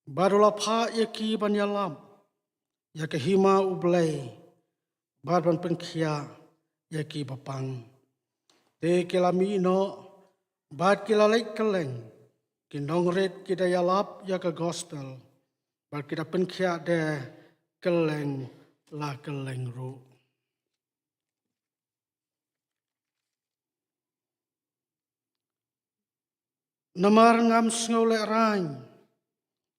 Barulah pha yaki banyalam, yaki hima ublay, barban pengkia yaki bapang. Te kilami no, bad kilalay kaleng, kinongret kita yalap yaka gospel, bar kita pengkia de kaleng la kaleng ru. Namar ngam sngole rang,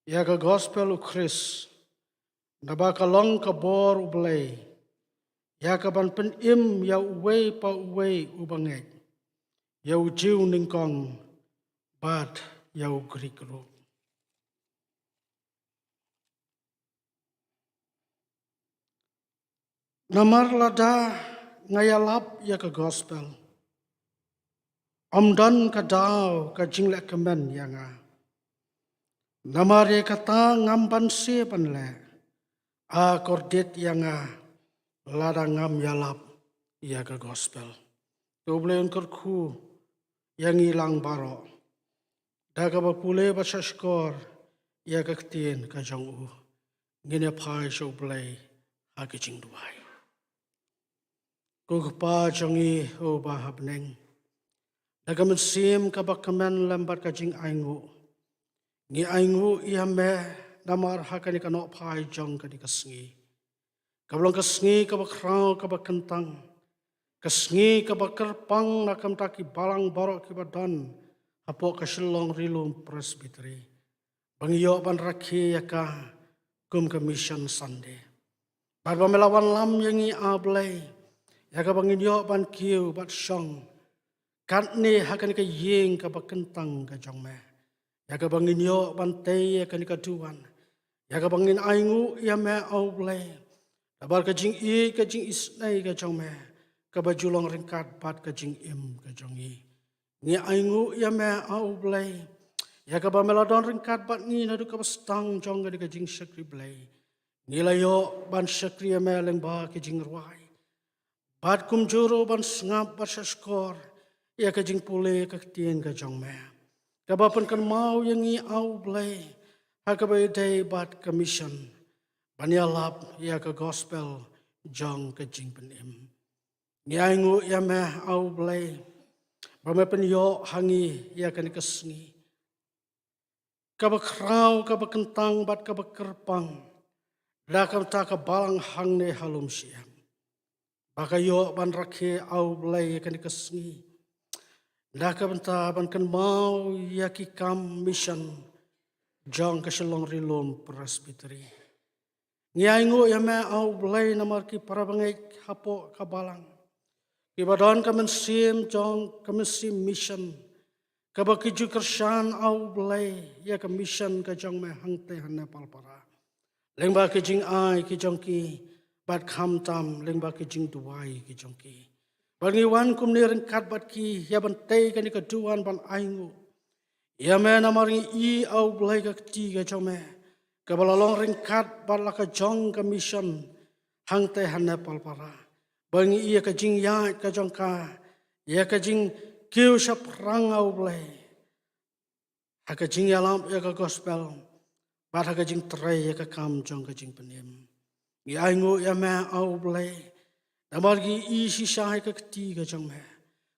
yaka gospel u Chris, nabaka long ka bor ublay, yaka ban pen im ya uwe pa uwe ubangay, ya ujiw ningkong, bad ya ugrik ru. Namar lada ngayalap ya ka gospel. Amdan ka daw ka jingle kemen yanga. Namar ya kata ngamban sepan le. A kordet yanga lada ngam yalap ya ka gospel. Dobleun kerku yang ilang baro. Daga bapule basaskor ya ka ktien ka jong u. Ngine pai so blay ha kijing duai. Kugpa jongi o bahab neng. Nagaman sim kabakaman lambat kajing aingu. Ngi aingu iame namar hakani kanok pai jong kadi kasngi. Kablong kasngi kabakrau kabakentang. Kasngi kabakerpang nakam taki balang barok kibadon. Hapok kasilong rilum presbytery. Bangiyo ban rakhi yaka kum commission Sunday. Barba melawan lam yangi ablay. Yaka bangiyo ban kiu bat syong. Katne hakan ka yeng ka bakentang ka jongme. Yaka bangin yo bantay akan ka duan. Yaka bangin aingu ya me auble. Dabar ka jing i ka jing isnay ka jongme. Ka bajulong ringkat bat ka jing im ka jongi. Ni aingu ya me auble. Yaka ba meladon ringkat bat ni nadu ka bastang jong ka jing syakri blay. Nilayo ban syakri ya me lengba ka jing ruai. Bat kumjuro ban sngap bat saskor. Ya kajing pule kaktian kajong me. Kabapan kan mau yang i au blay. Hakabay day bat commission. Banyalap ya ka gospel jong kajing penim. Niaingu ya me au blay. Bamapan yo hangi ya kan kasngi. Kabakrau kabakentang bat kabakerpang. Dakam ta kabalang hang ne halum siam. Bakayo ban rakhe au blay ya kan kasngi. Daka benta bankan mau yaki kam mission jong kasilong rilom presbytery. Ngiaingu ya me au blay namar ki parabangai hapo kabalang. Kibadon kamen sim jong kamen sim mission. Kabakiju kersan au blay ya ka mission ka jong me hangte hanne palpara. Lengba ki jing ai ki jong ki bat kham tam lengba ki jing duai ki jong ki. Bangiwan kum ni ringkat bat ki ya bantai kan ka duan ban aingu. Ya me namari i au blai ka ti ka jome. Ka balalong ringkat bat la ka jong ka mission hang te hanne palpara. Bangi i ka jing ya ka jong ka ya ka jing kiu sap rang au blai. Ha ka jing ya lam ya ka gospel. Bat ha ka jing tray ya ka kam jong ka jing penim. I aingu ya me au blai. Namargi isi syahai ke ketiga jong me.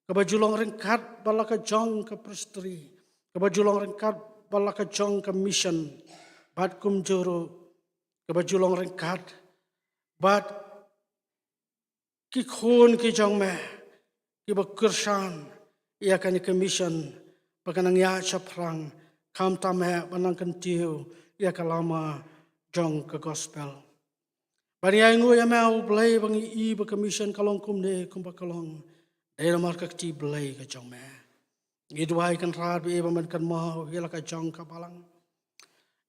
Kabajulong ringkat balaka jong ke presteri. Kabajulong ringkat balaka jong ke mission. Bat kumjuru. Kabajulong ringkat. Bat kikhun ki jong me. Kibakursan. Ia kan ke mission. Bakanang ya caprang. Kam tamhe banang kentiu. Ia kalama jong ke gospel. Bani aingu ya mau blay bangi i ba commission kalong kumne kumba kalong dai mar ka ti blay ka jong me ngidwai kan rad be ba man kan mau hela ka jong ka balang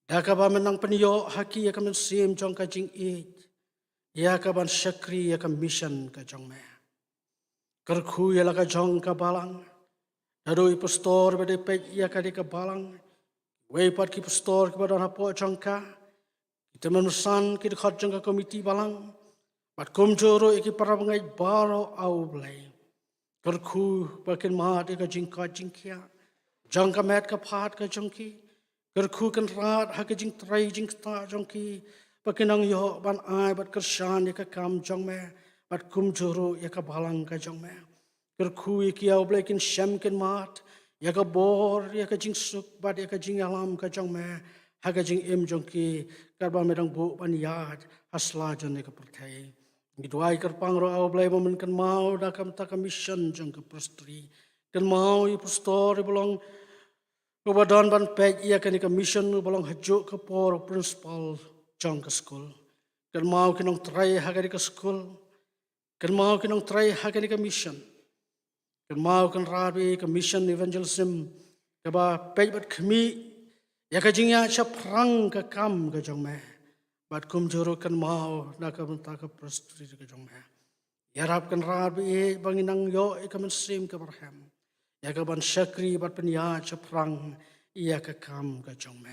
da ka ba menang peniyo haki ya ka men sim jong ka jing i ya ka ban syakri ya ka mission ka jong me kerku ya la ka jong ka balang adoi pastor ba de pe ya ka de ka balang wei pat ki pastor ki ba don hapo jong ka kita menusan kita khajang ka komiti balang bat komjoro iki para bangai baro au blai kerku bakin mat ka jingka jingkia jangka met ka phat ka jongki Kerku kan rat haka jing trai jing ta jong ki pakinang yo ban ai bat kershan ya ka kam jong me bat kum juru ya ka balang ka jong me. Kerku iki au blekin shem ken mat ya ka bor ya ka jing suk bat ya ka jing alam ka jong me haka jing im jong ki karba medang bu ban yad hasla jon ya ka pertai. Gidwai kerpang ro au blai momen kan mau da kam ta ka mission jong ka prostri. Kan mau i pastor belong Kebadan ban peg ia kan ika mission nu balong hajuk ke por principal jong ke school. Kan mau kinong try haga ika school. Kan mau kinong try haga ika mission. Kan mau kan rabi ke mission evangelism. Kaba peg bat kemi ya ka jingya sya prang ke kam ke jong me. Bat kum juru kan mau na ka benta ke prostri ke jong me. Ya rab kan rabi banginang yo ika mensim ke barham. Ya ka ban syakri bat penya chaprang ia ka kam ka jong me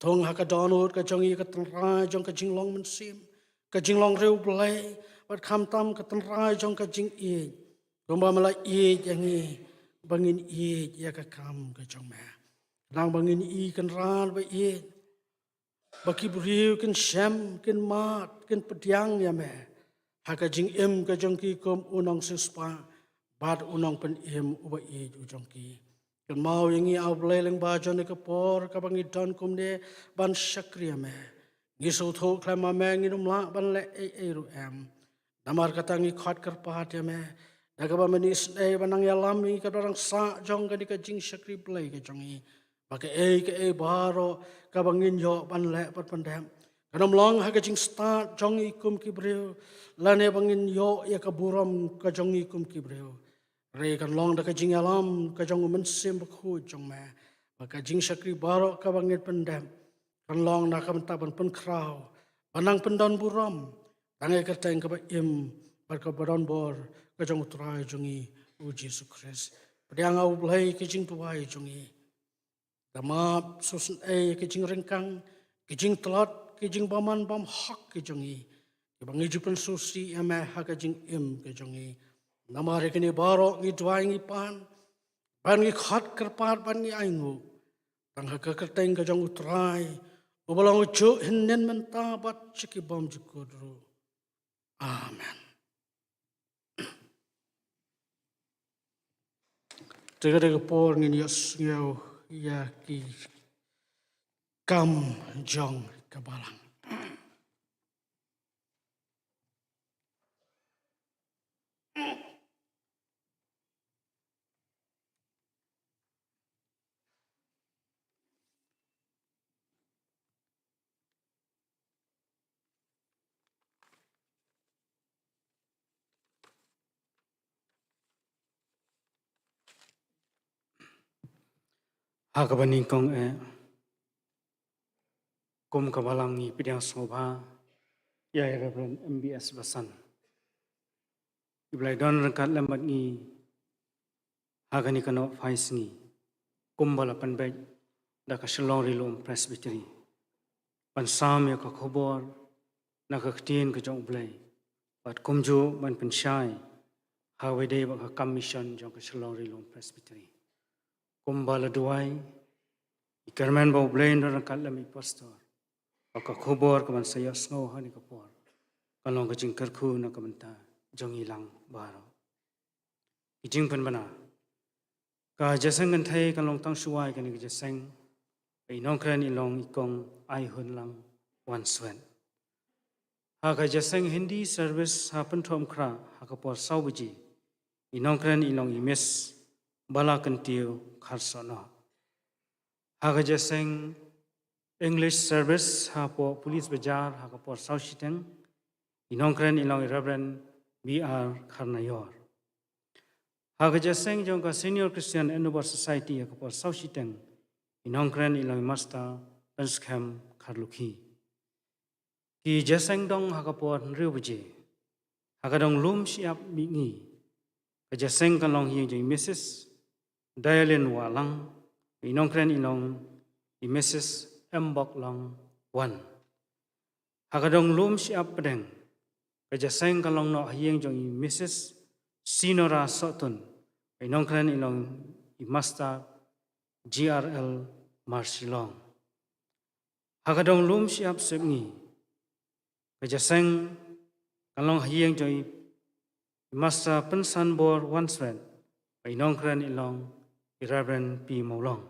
thong ha ka donut ka jong i ka tanra jong ka jinglong men sim ka jinglong reu blai bat kham tam ka tanra jong ka jing i romba mala i yang i bangin i ya ka kam ka jong me nang bangin i kan ran ba i baki briu kan sham kan mat kan pediang ya me ha ka jing im ka jong ki kom unong sispa bat unong pen im uba i ujong ki kan mau yangi au bleleng ba jon ka por ka bangi don kum ne ban shakriya me ngi so tho klama me ngi num la ban le e ru em namar kata ngi khat kar pahat ya me daga ba menis e banang ya lam ngi ka dorang sa jong ka ka jing shakri blai ka jong i ba ka e baro ka bangin yo ban le pat pandam kanam long ha ka jing start jong i kum ki breu lane bangin yo ya ka buram ka jong i kum ki breu Re kan long da ka jing alam ka jong men sim khu jong ma ba ka jing shakri baro ka bangit pendam kan long na ka menta ban pen kraw banang pendon buram tangai ka teng ka ba im ba ka baron bor ka jong utrai jong i u Jesus Christ pediang au blai ka jing tuai jong i da ma susun e ka jing rengkang ka jing telat ka jing baman bam hak ka jong i ka bangi jupen susi ya ma ha ka jing im ka jong i Namare kini baro ngi dwai ngi pan ngi khat kerpat ban ngi aingu tang ha ka kerteng ka jong utrai ubalong ucu hinnen menta bat chiki bom jukudru amen tega por ngi yos ngau ya ki kam jong kabalang Hakabaning kong kum kabalangi pidang sobha ya Reverend MBS Basan. Iblay don rangkat lambat ngi hagani kano fais ngi kum bala panbay da ka shalong rilom presbytery. Pansam ya ka khobor na ka ktin ka jong blay. Pat kumjo ban pensyai hawede ba ka commission jong ka shalong rilom presbytery. Kumbala duai ikarman bau blain ran kalam i pastor aka khobor kaman saya snow hani kapor kalong ka jing karkhu na kamanta jong ilang baro ijing pen bana ka jasang kan thai kalong tang suai kan ka jasang ai nong kran ilong ikong ai hun lang wan swen ha ka jasang hindi service ha pen thom khra ha kapor sauji inong kran ilong imes bala kan tiu kharsono haga jaseng English service ha po police bajar ha po South Shiteng inongkren ilong Reverend BR Kharnayor haga jaseng jong ka Senior Christian Endeavor Society ha po South Shiteng inongkren ilong Master Penskham Kharlukhi ki jaseng dong ha po Riubaje haga dong lum siap mingi ka jaseng kalong hi jeng Mrs. Dialen walang inongkren ilong i Mrs. Mbok long wan hagadong lum siap pedeng kajaseng kalong no hieng jong i Mrs. Sinora Sotun inongkren ilong i Master GRL Marsilong Hakadong lum siap sepngi. Kajaseng kalong hieng joy masa pensan bor wanswen. Pai nongkran ilong irabren pi maulong.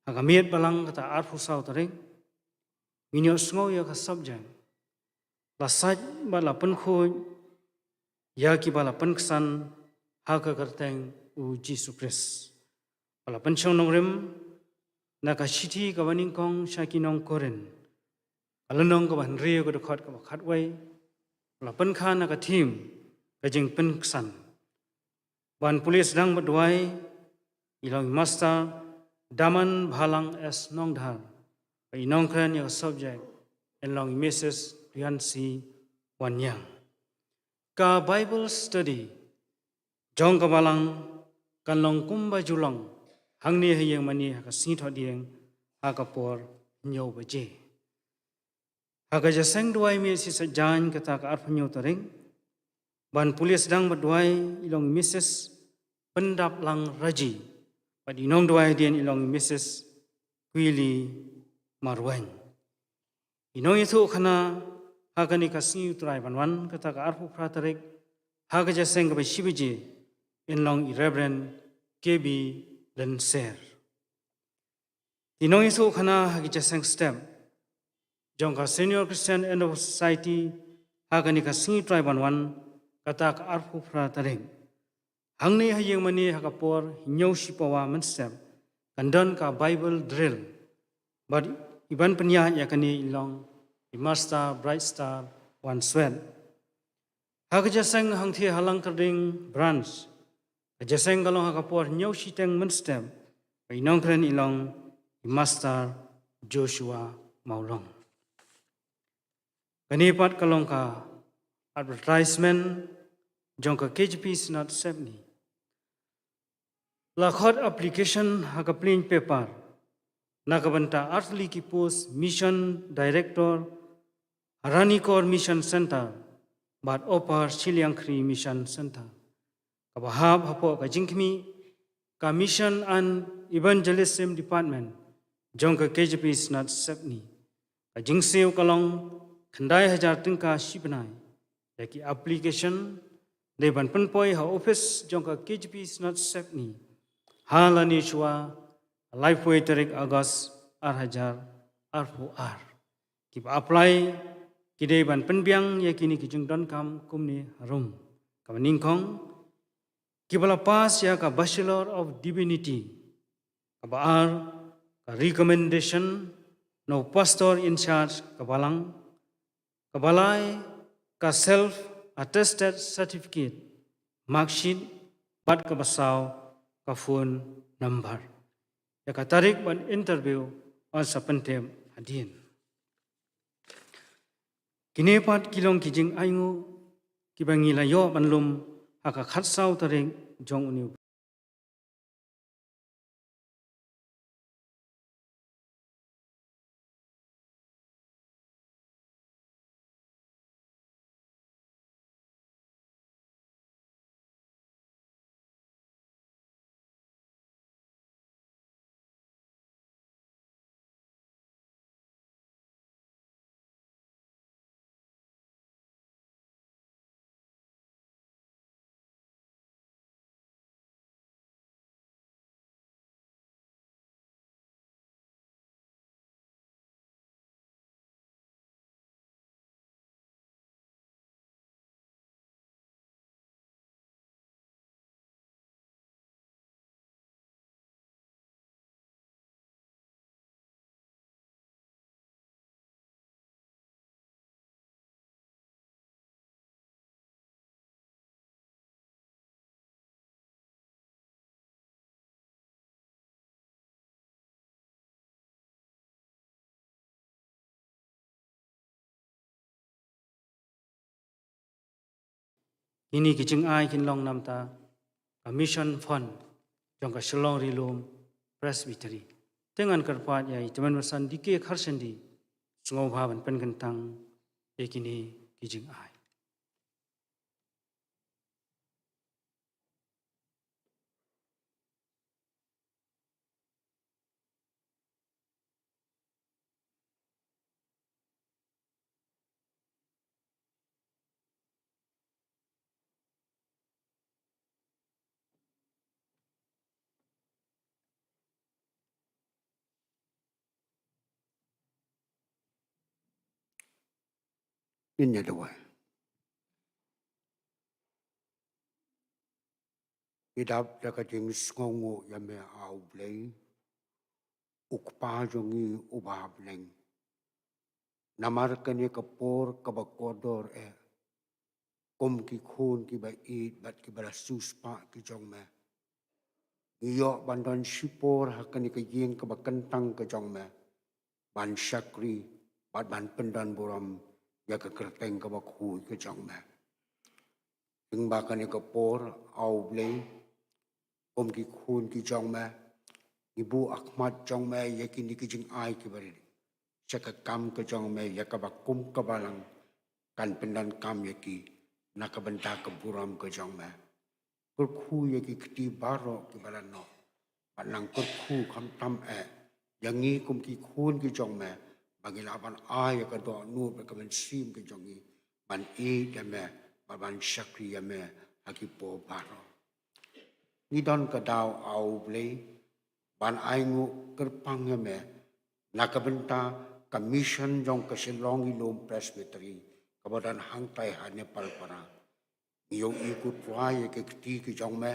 Hakamiet balang kata arfu sau taring. Minyo sngo ya ka subject. Lasaj bala penkhuj. Ya ki bala penkesan haka kerteng u Jesu Christ. Bala pensyong nongrim naka shiti kawaning kong syaki nong koren. Alanong kawan rio ka dekat ka bakhatway. Bala penkhan naka tim kajing penkesan. Ban pulis dang berduai ilang masta daman bhalang es nongdhar. Pai nongkran ya subject enlong Mrs. Riansi Wanyang. Ka Bible study jong kabalang kanlong kumba julong hangni hayang mani haka singtho dieng haka por nyo baje. Haka jaseng duai mi si sajan kata ka arpanyo taring ban pulis dang berduai ilong Mrs. Pendap lang raji padi nong duai dien ilong Mrs. Kwili Marweng. Inong itu kana haka ni kasing utrai banwan kata ka arpu pratarik haka jaseng ka bashibiji inlong irreverend KB Lenser. Inong itu kana haka jaseng step jong ka senior Christian end of society haka ni kasing utrai banwan kata ka arpu pratarik. Hangni hayang mani haka por hinyaw sipawa mensep kandan ka Bible drill. But iban penyah yakani ilong imasta Bright Star One Swen. Haka jaseng hangthi halang kerding branch. Jaseng kalong haka por nyaw siteng menstem. Painong kren ilong imasta Joshua Maulong. Kanipat kalong ka advertisement jong ka KJP Senat Sepni. Lakhot application haka plain paper. Nakabanta Arthli ki post mission director Aranikor Mission Center bat opar Chiliangkri Mission Center. Kabahab hapo ka jingkmi ka mission and evangelism department jong ka KJP Senat Sepni. Ka jingsew kalong khandai hajar tingka shibnai. Yaki application deban penpoi ha office jong ka KJP Senat Sepni. Halani chua Lifeway tarik August arhajar arfu ar. Kipa apply kidei ban penbiang yakini kijung don kam kumni harum. Kamaningkong kibala pas ya ka Bachelor of Divinity. Kaba ar ka recommendation no pastor in charge kabalang. Kabalai ka self attested certificate marksheet bat kabasaw ka phone number. Yaka tarik ban interview on sa pentem hadin. Kinepat kilong kijing aingu kibangi layo banlum haka khatsaw tarik jong uniu. Ini kijing ai kinlong namta a mission fund jong ka Shillong Rilum Presbytery. Tengan kerpat yai teman wasan dike kharsendi sungaw bhaban penkentang yakini kijing ai. Ninya dawai. Idap jaka jing ngongo ya me au blei. Ukpa jongi ubah bleng. Namar kani kapor kabakodor Kom ki khun ki ba eat bat ki bala suspa ki jong me. Iyo bandan sipor hakani ka yeng ka ba kentang ka jong me. Ban syakri bat ban pendan boram ya ka kerteng ka ba khui ka jong me. Ing ba kani ka por au blei. Kom ki khun ki jong me. Ibu Ahmad jong me ya ki ni ki jing ai ki bari. Saka kam ka jong me ya ka ba kum ka balang. Kan pendan kam ya ki. Nakabenta ke buram ke jong me. Kerku ya ki keti baro ki balan no. Panang kerku kam tam Yang ni kum ki khun ki jong me. Bagi laban ay ka do nu be ka men sim ki jong ni. Ban ya me. Ban syakri ya me. Haki po baro. Ni don ka daw au blei. Ban ay ngu kerpang ya me. Nakabenta ka mission jong ka silong ilum presbytery. Kabadan hangtai hanya palpara. Iyo ikut tuai ke keti ke jong me.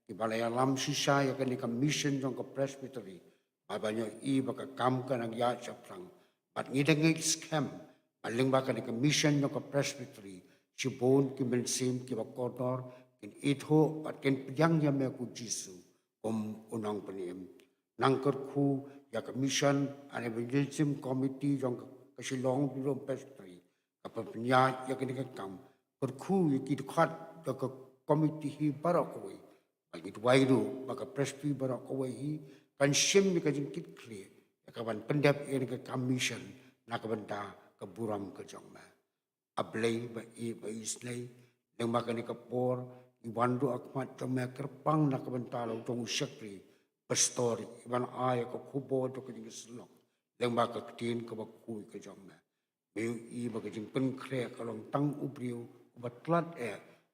Ki balai alam sisa ya kan ika mission jong ke presbytery. Banyak i baka kam ka nang ya saprang. Bat ngideng scam. Paling baka ika mission jong ke presbytery. Sibon ki mensim ki bakodor. Kin itho bat kin piyang ya me ku Jisu. Unang peniem. Nangker ku ya ke mission an evangelism committee jong ke silong bilong presbytery. Apa penyat ya kena kam berku ya kita kat ya ke komiti hi barak koi bagi tu wairu maka presby barak koi hi kan sim ya kajin kit clear ya kawan pendap ya ke commission nak benda ke buram ke jongma ablay ba islay yang makan ke por iwandu akmat jongma kerpang nak benda lo jong syakri pastori iban ay ke kubo to ke selok yang makan ketin ke bakui ke jongma Meu i bagi jing pengkre kalong tang ubriu batlat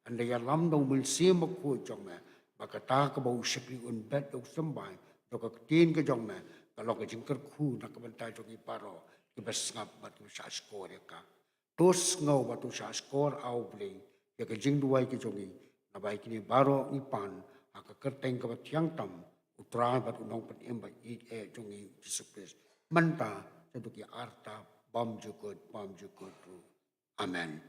anda ya lam dong mul sim ko jong me baka ta ka bau shakri un bet dok sambai dok ka tin ka jong me kalau ka jing ker khu nak bantai jong i paro ki bas ngap batu sa skor ya ka tos ngau batu sa skor au ble ya ka jing duai ki jong i na bai ki baro ni pan aka kerteng ka tiang tam utra batu nong pen em bai i jong i Jesus manta seduk ya arta Bam jukut tu. Amen.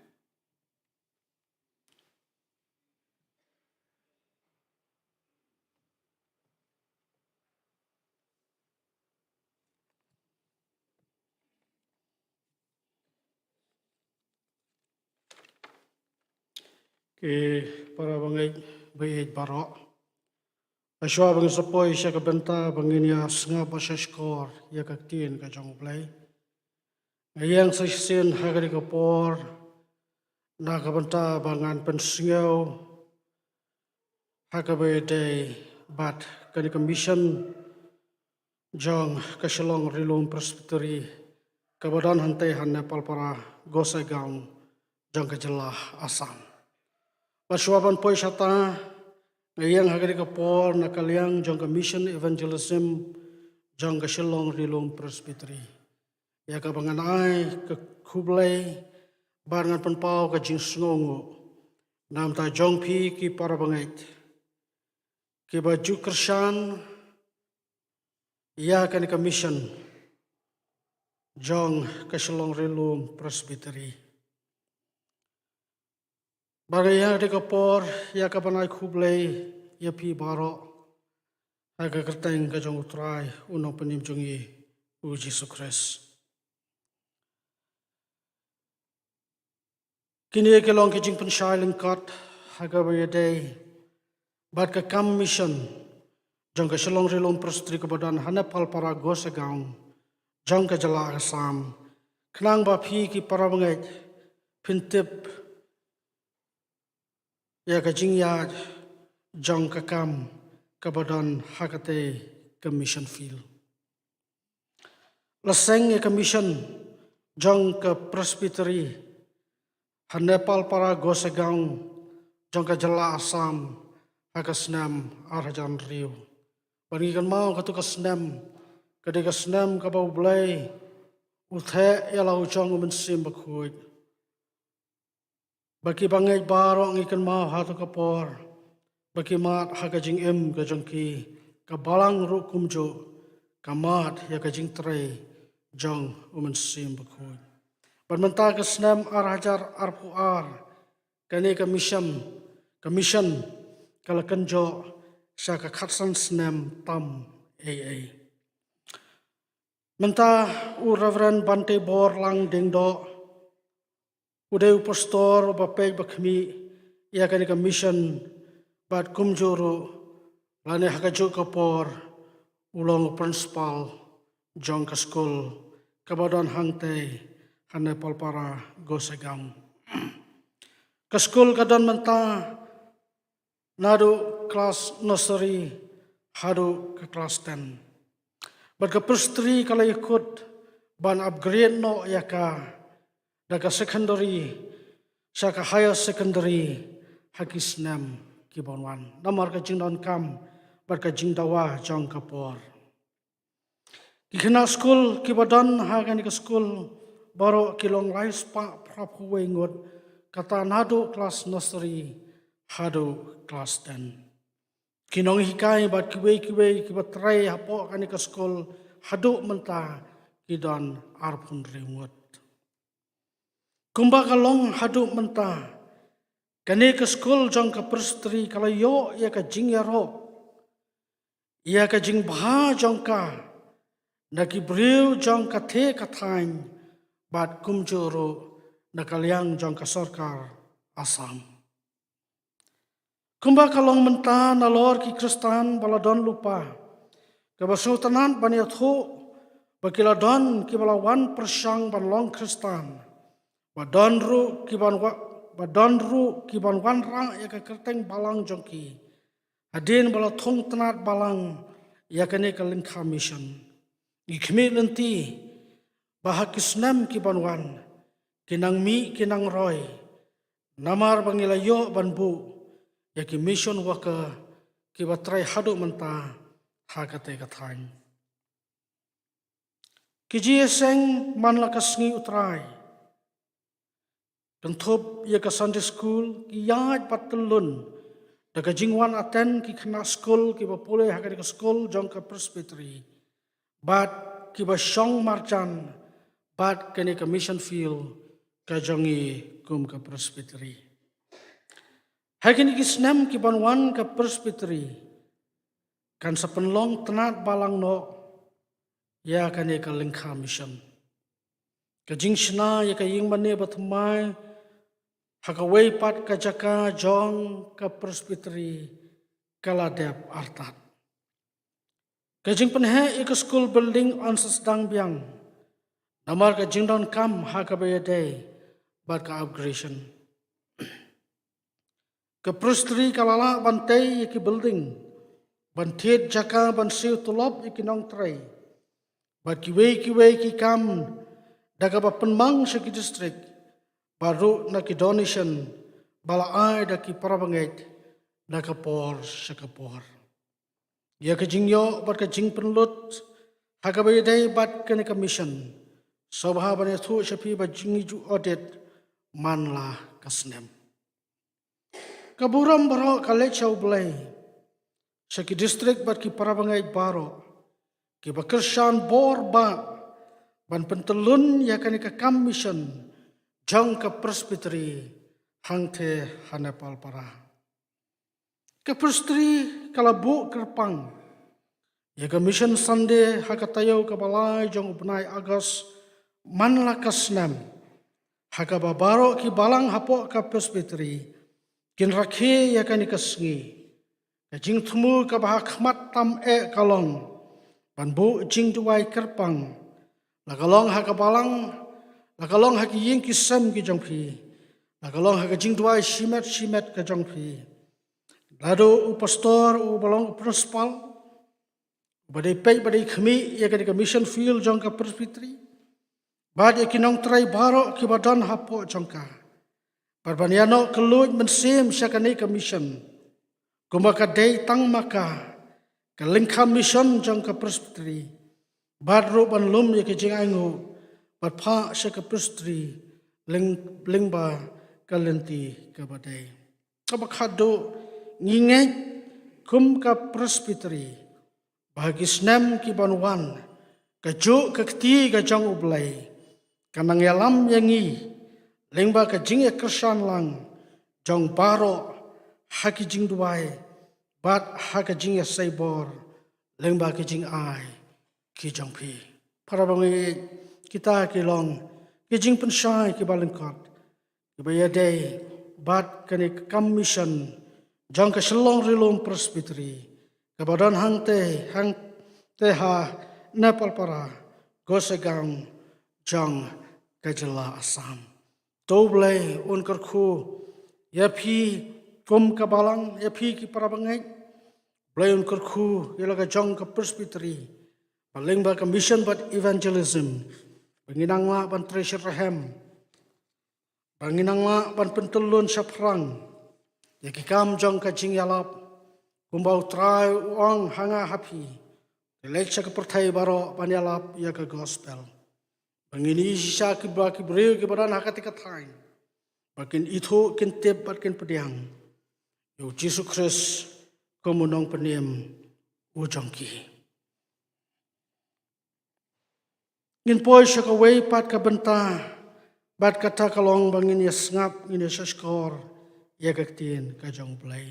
Ke para bangai bayit barok. Aswa bang sapoi siya kabenta bangin ya senga pasya skor ya kaktin ka jong play. Ngayang sa sin hagari kapor na kabenta bangan pensingaw hagabay day bat kani commission jong kasilong rilong presbytery kabadan hantay han Nepal para gosay gaung jong kajelah asam. Paswaban poi syata ngayang hagari kapor na kaliang jong commission evangelism jong kasilong rilong presbytery. Ya kabangan ay kublay barangan penpau ka jing sngongo nam ta jong pi ki para bangait ki baju kersan ya kan commission jong kasilong rilum presbytery bagaya de kapor ya kabanai kublay ya pi baro aga kerteng ka jong utrai unong penim jongi uji sukres Kini kelong kijing pensyai lengkat hagabaya day bat ka kam mission jong ka silong rilong prestri kebadan hanapal para gosagaung jong ka jala asam kenang ba phi ki para bangai pintip ya ka jingya jong ka kam kebadan hagate ka mission field laseng ka mission jong ka presbytery Nepal para gosagaung jong ka jala asam hagasnam arhajan riu. Banikan mau katu kasnam kadai kasnam kabau blay uthe yalau jong mensim bakhuj. bagi bangai barok ngikan mau hatu kapor, bagi mat hakajing kajangki, kabalang ru kumjo, kamat ya kajing tray, jong sim bakun. Bermentah ke senam hajar arpuar, kani kamisyan kala kenjo, syaka khatsan senam tam AA. Mentah Reverend Bante Bor lang dingdo, uday pastor bapay bakmi, ia kani mission bat kumjuru, lani hakajo kapor, ulong principal, jong ka school, kabadon hangte, hane palpara gosagam. Ka school kadon mentah, nadu kelas nursery, hadu ke kelas 10. Bat ka first 3 kala ikut, ban upgrade no yaka, daga secondary, saka higher secondary, hakis nam kibonwan. Namar ka jingdon kam, bat ka jingdawa jong kapor. Kikina school kibadon hagani ka school, baro kilong lais pa prapuwe ngot, kata nado kelas nursery, hado kelas 10. Kinong hikai bat kiwe kibatrai hapo kani ka school, hado mentah kidon arpun ringot. Kumba kalong hadu mentah. Kani ke school jong ke perstri kalau yo ia ke jing yaro. Ia ke jing baha jong ka. Naki briu jong ka te katain. Bat kumjuru nakaliang jong ka sorkar Asam. Kumba kalong mentah nalor ki Kristan baladon lupa. Kebasultanan baniathu bakiladon ki balawan persang balong Kristan. Badonru kiban wanrang ya ke kerteng balang jongki. Adin bala thong tenat balang ya kene ke lingkha mission. Ikmi lenti bahakisnam kiban wan kinang mi kinang roy. Namar bangilayo banbu ya ki mission waka kibatrai hadu mentah hakate kathain. Kiji seng manla kasngi utrai. Kentup ia ke Sunday school, ki yaj patelun. Daga jingwan aten ki kena school, ki bapule hakari ke school, jong ke presbytery. Bat ki basyong marjan, bat kene ke mission field, ke jongi kum ke presbytery. Hakini ki senam ki banwan ke presbytery. Kan sepenlong tenat balang no, ya kene ke lingkha mission. Ke jing shna ya ke ying mane batumai, hakaway pat kajaka jong ka presbytery kaladep artat. Kajing penhe ika school building on sesdang biang. Namar kajing don kam hakabaya day bat ka upgradation. Ka presbytery kalala bantay iki building. Bantiet jaka ban siu tulop iki nong tray. Bat kiwe ki kam daga bapenmang seki district. Baru naki donation bala ai daki parabanget nakapor sakapor. Ya kajingyo bat kajing penlut hagabay day bat kani commission. Sobha bane thu shapi bat jingi ju audit manla kasnem. Kaburam baro kalechau blay. Saki district bat ki parabanget baro. Ki bakershan bor ba ban pentelun ya kani ka commission. Jong ke presbytery hangte hanepal para. Ke presbytery kalabu kerpang. Ya ke mission Sunday hakatayo ke balai jong ubnai Agos manla kasnam. Hakababaro ki balang hapo ke presbytery. Kin rakhe ya kani kasngi. Jing thumu ke bahakmat tam kalong. Banbu jing duai kerpang. Lakalong hakabalang. Lakalong haki ying ki sem ki jongpi. Lakalong haki jing duai shimet ke jongpi. Lado u pastor u balong principal. Badai pei badai khmi ya ke mission field jong ka presbytery. Bad ya kinong trai baro ki badan hapo jongka. Barbaniano keluj mensem syakane ka mission. Kumaka day tang maka ka lingkha mission jong ka presbytery. Bad ro ban lum ya ke jing aingu. Bat pa syaka presbytery lingba kalenti ka badai. Kabakado ngingay kum ka presbytery bahagi snem ki banuan kaju kakti ka jang ublay kanang yalam yangi lengba ka jing kersan lang jang baro haki jing duai bat haka jing saibor lengba ka jing ai ki jang pi para bangi kita ki long ki jing pensai ki balengkot ki bayadai bat kani commission jang ka shalong rilum presbytery kabadan hang te ha Nepal para gosegang jang kajela Assam toblay unkar khu ya phi kum kabalang ya phi ki para bangai blay unkar khu ilaga jang ka presbytery paling ba commission but evangelism banginang la ban treasure raham banginang la ban pentulun saprang ya ki kam jang ka jing yalap kumbau trai uang hanga happy Leksa ke pertai baro panyalap ya ke gospel. Bangini sisa ki baki beriu ki badan hakati katain. Bakin itu kentip bakin pediang. Yo Yesus Kristus komunong peniem ujongki. Ngin poi sya kawai pat ka benta bat kata kalong bangin ya sengap ngin ya saskor ya kaktin ka jong play.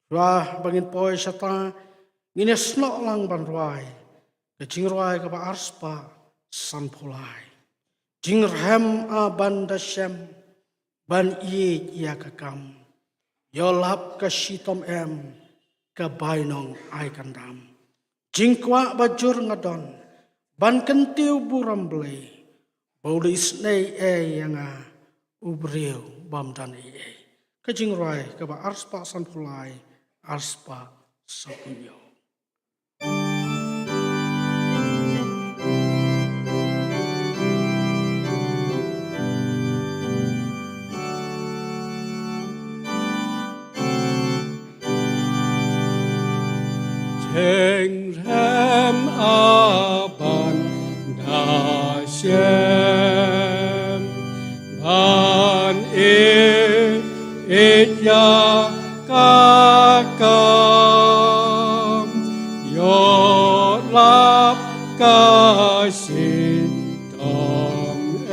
Wah bangin poi sya ta ngini snok lang ban ruai, ke jing ruai ke ba arspa san pulai. Jing rem a ban dasem, ban iye ia ke kam. Yolap ke sitom ke bainong ai kandam. Jing kwa bajur ngadon, ban kentiu buram blei. Bauli isnei yang ubriu bam dan iye. Ke jing ruai ke ba arspa san pulai, arspa sapunyo. Heng rem aban dasem ban ya kakam yo lap kasih tom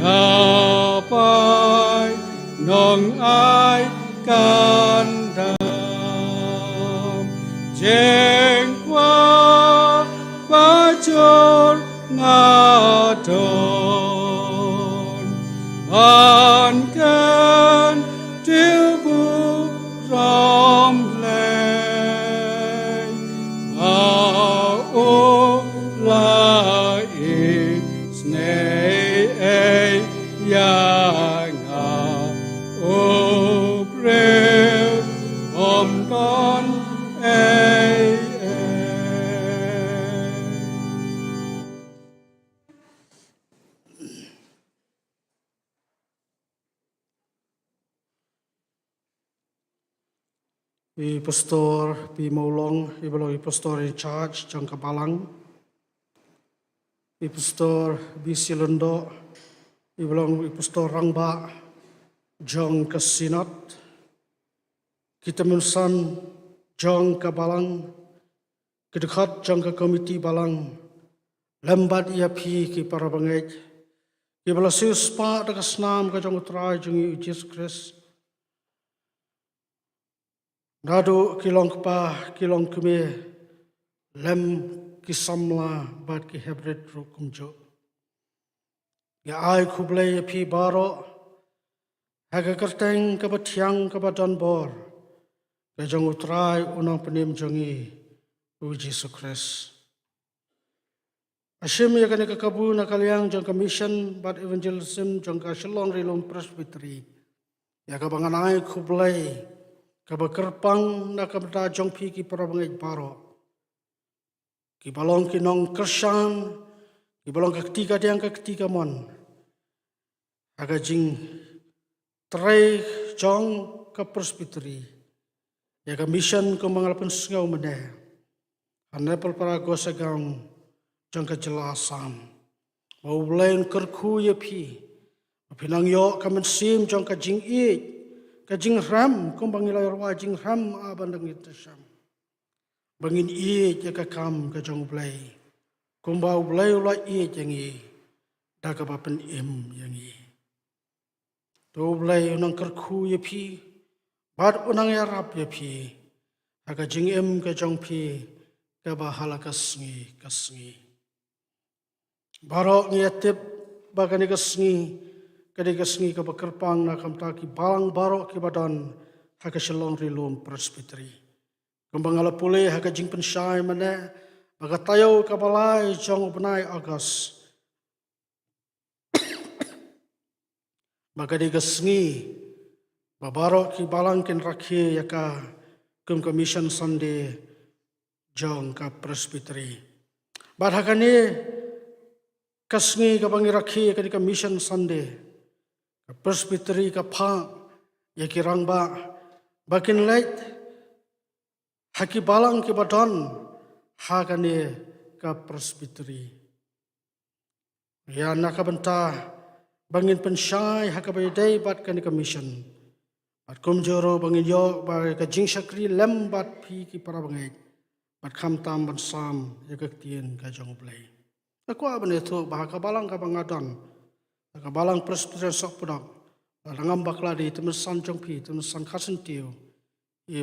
kapai nong ai kandam jeng qua bajor ngadon anken tilbu ramleng mau lai snei yang obrel omdon I pastor Pi Maulong, I belong I pastor in charge Jang Kabalang. I pastor B Silondo, I belong I pastor Rangba Jang Kasinat. Kita mensan Jang Kabalang, kedekat Jang ka komiti Balang. Lembat ia pi ki para bangaj. I belasius pa dakas nam ka Jang utrai Jang I Yesus Kristus. Nado kilong kepa kilong keme lem kisamla bat ki hebret rukumjo. Ya ai kublai pi baro haga kerteng ke batiang ke badan bor. Ke jong utrai unang penim jongi uji sukres. Asyim ya kani kekabu na kaliang jong commission bat evangelism jong ka shalong rilong presbytery. Ya kabangan ai kublai kabakerpang na kabda jong pi ki para bangaj baro. Ki balong ki nong kersan, ki balong ka ketiga diang ka ketiga mon. Aga jing tray jong ka presbytery. Ya ka mission ko mangalapun sengau mene. Hanepal para gosagang jong ka jelasam. Mau belain kerku ya pi. Pinang yo kamen sim jong ka jing ka jing ram kum bangilai rawa jing ram abandang itasam. Bangin ya ka kam ka jong blai. Kum bau blai ula yang da ka bapen yang to blai unang kerku ya pi bad unang ya rap ya pi. Ka jing ka jong pi ka bahala kasngi. Barok ngiatip bagani kasngi ka bakerpang na kamtaki balang barok ki badan haka shalong rilum presbytery. Kembangala pule haka jing pensai mana baga tayo ka balai jong benai agas. Baga di kasngi babarok ki balang ken rakhe yaka kum commission Sunday jong ka presbytery. Bad haka ni kasngi ka bangi rakhe ka di ka mission Sunday ka presbytery ka pa ya ki rangba bakin late haki balang ki badon haka ni ka presbytery ya nakabenta bangin pensyai haka bayday bat ka ni ka mission bat kumjoro bangin yo ba ka jing sakri lembat pi ki para bangai bat kham tam ban sam ya ka tien ka jong blai aku aban itu bah ka balang ka bangadon ka balang presbytery sok pudak rangam bakla di temesan jong pi temesan khasen tiu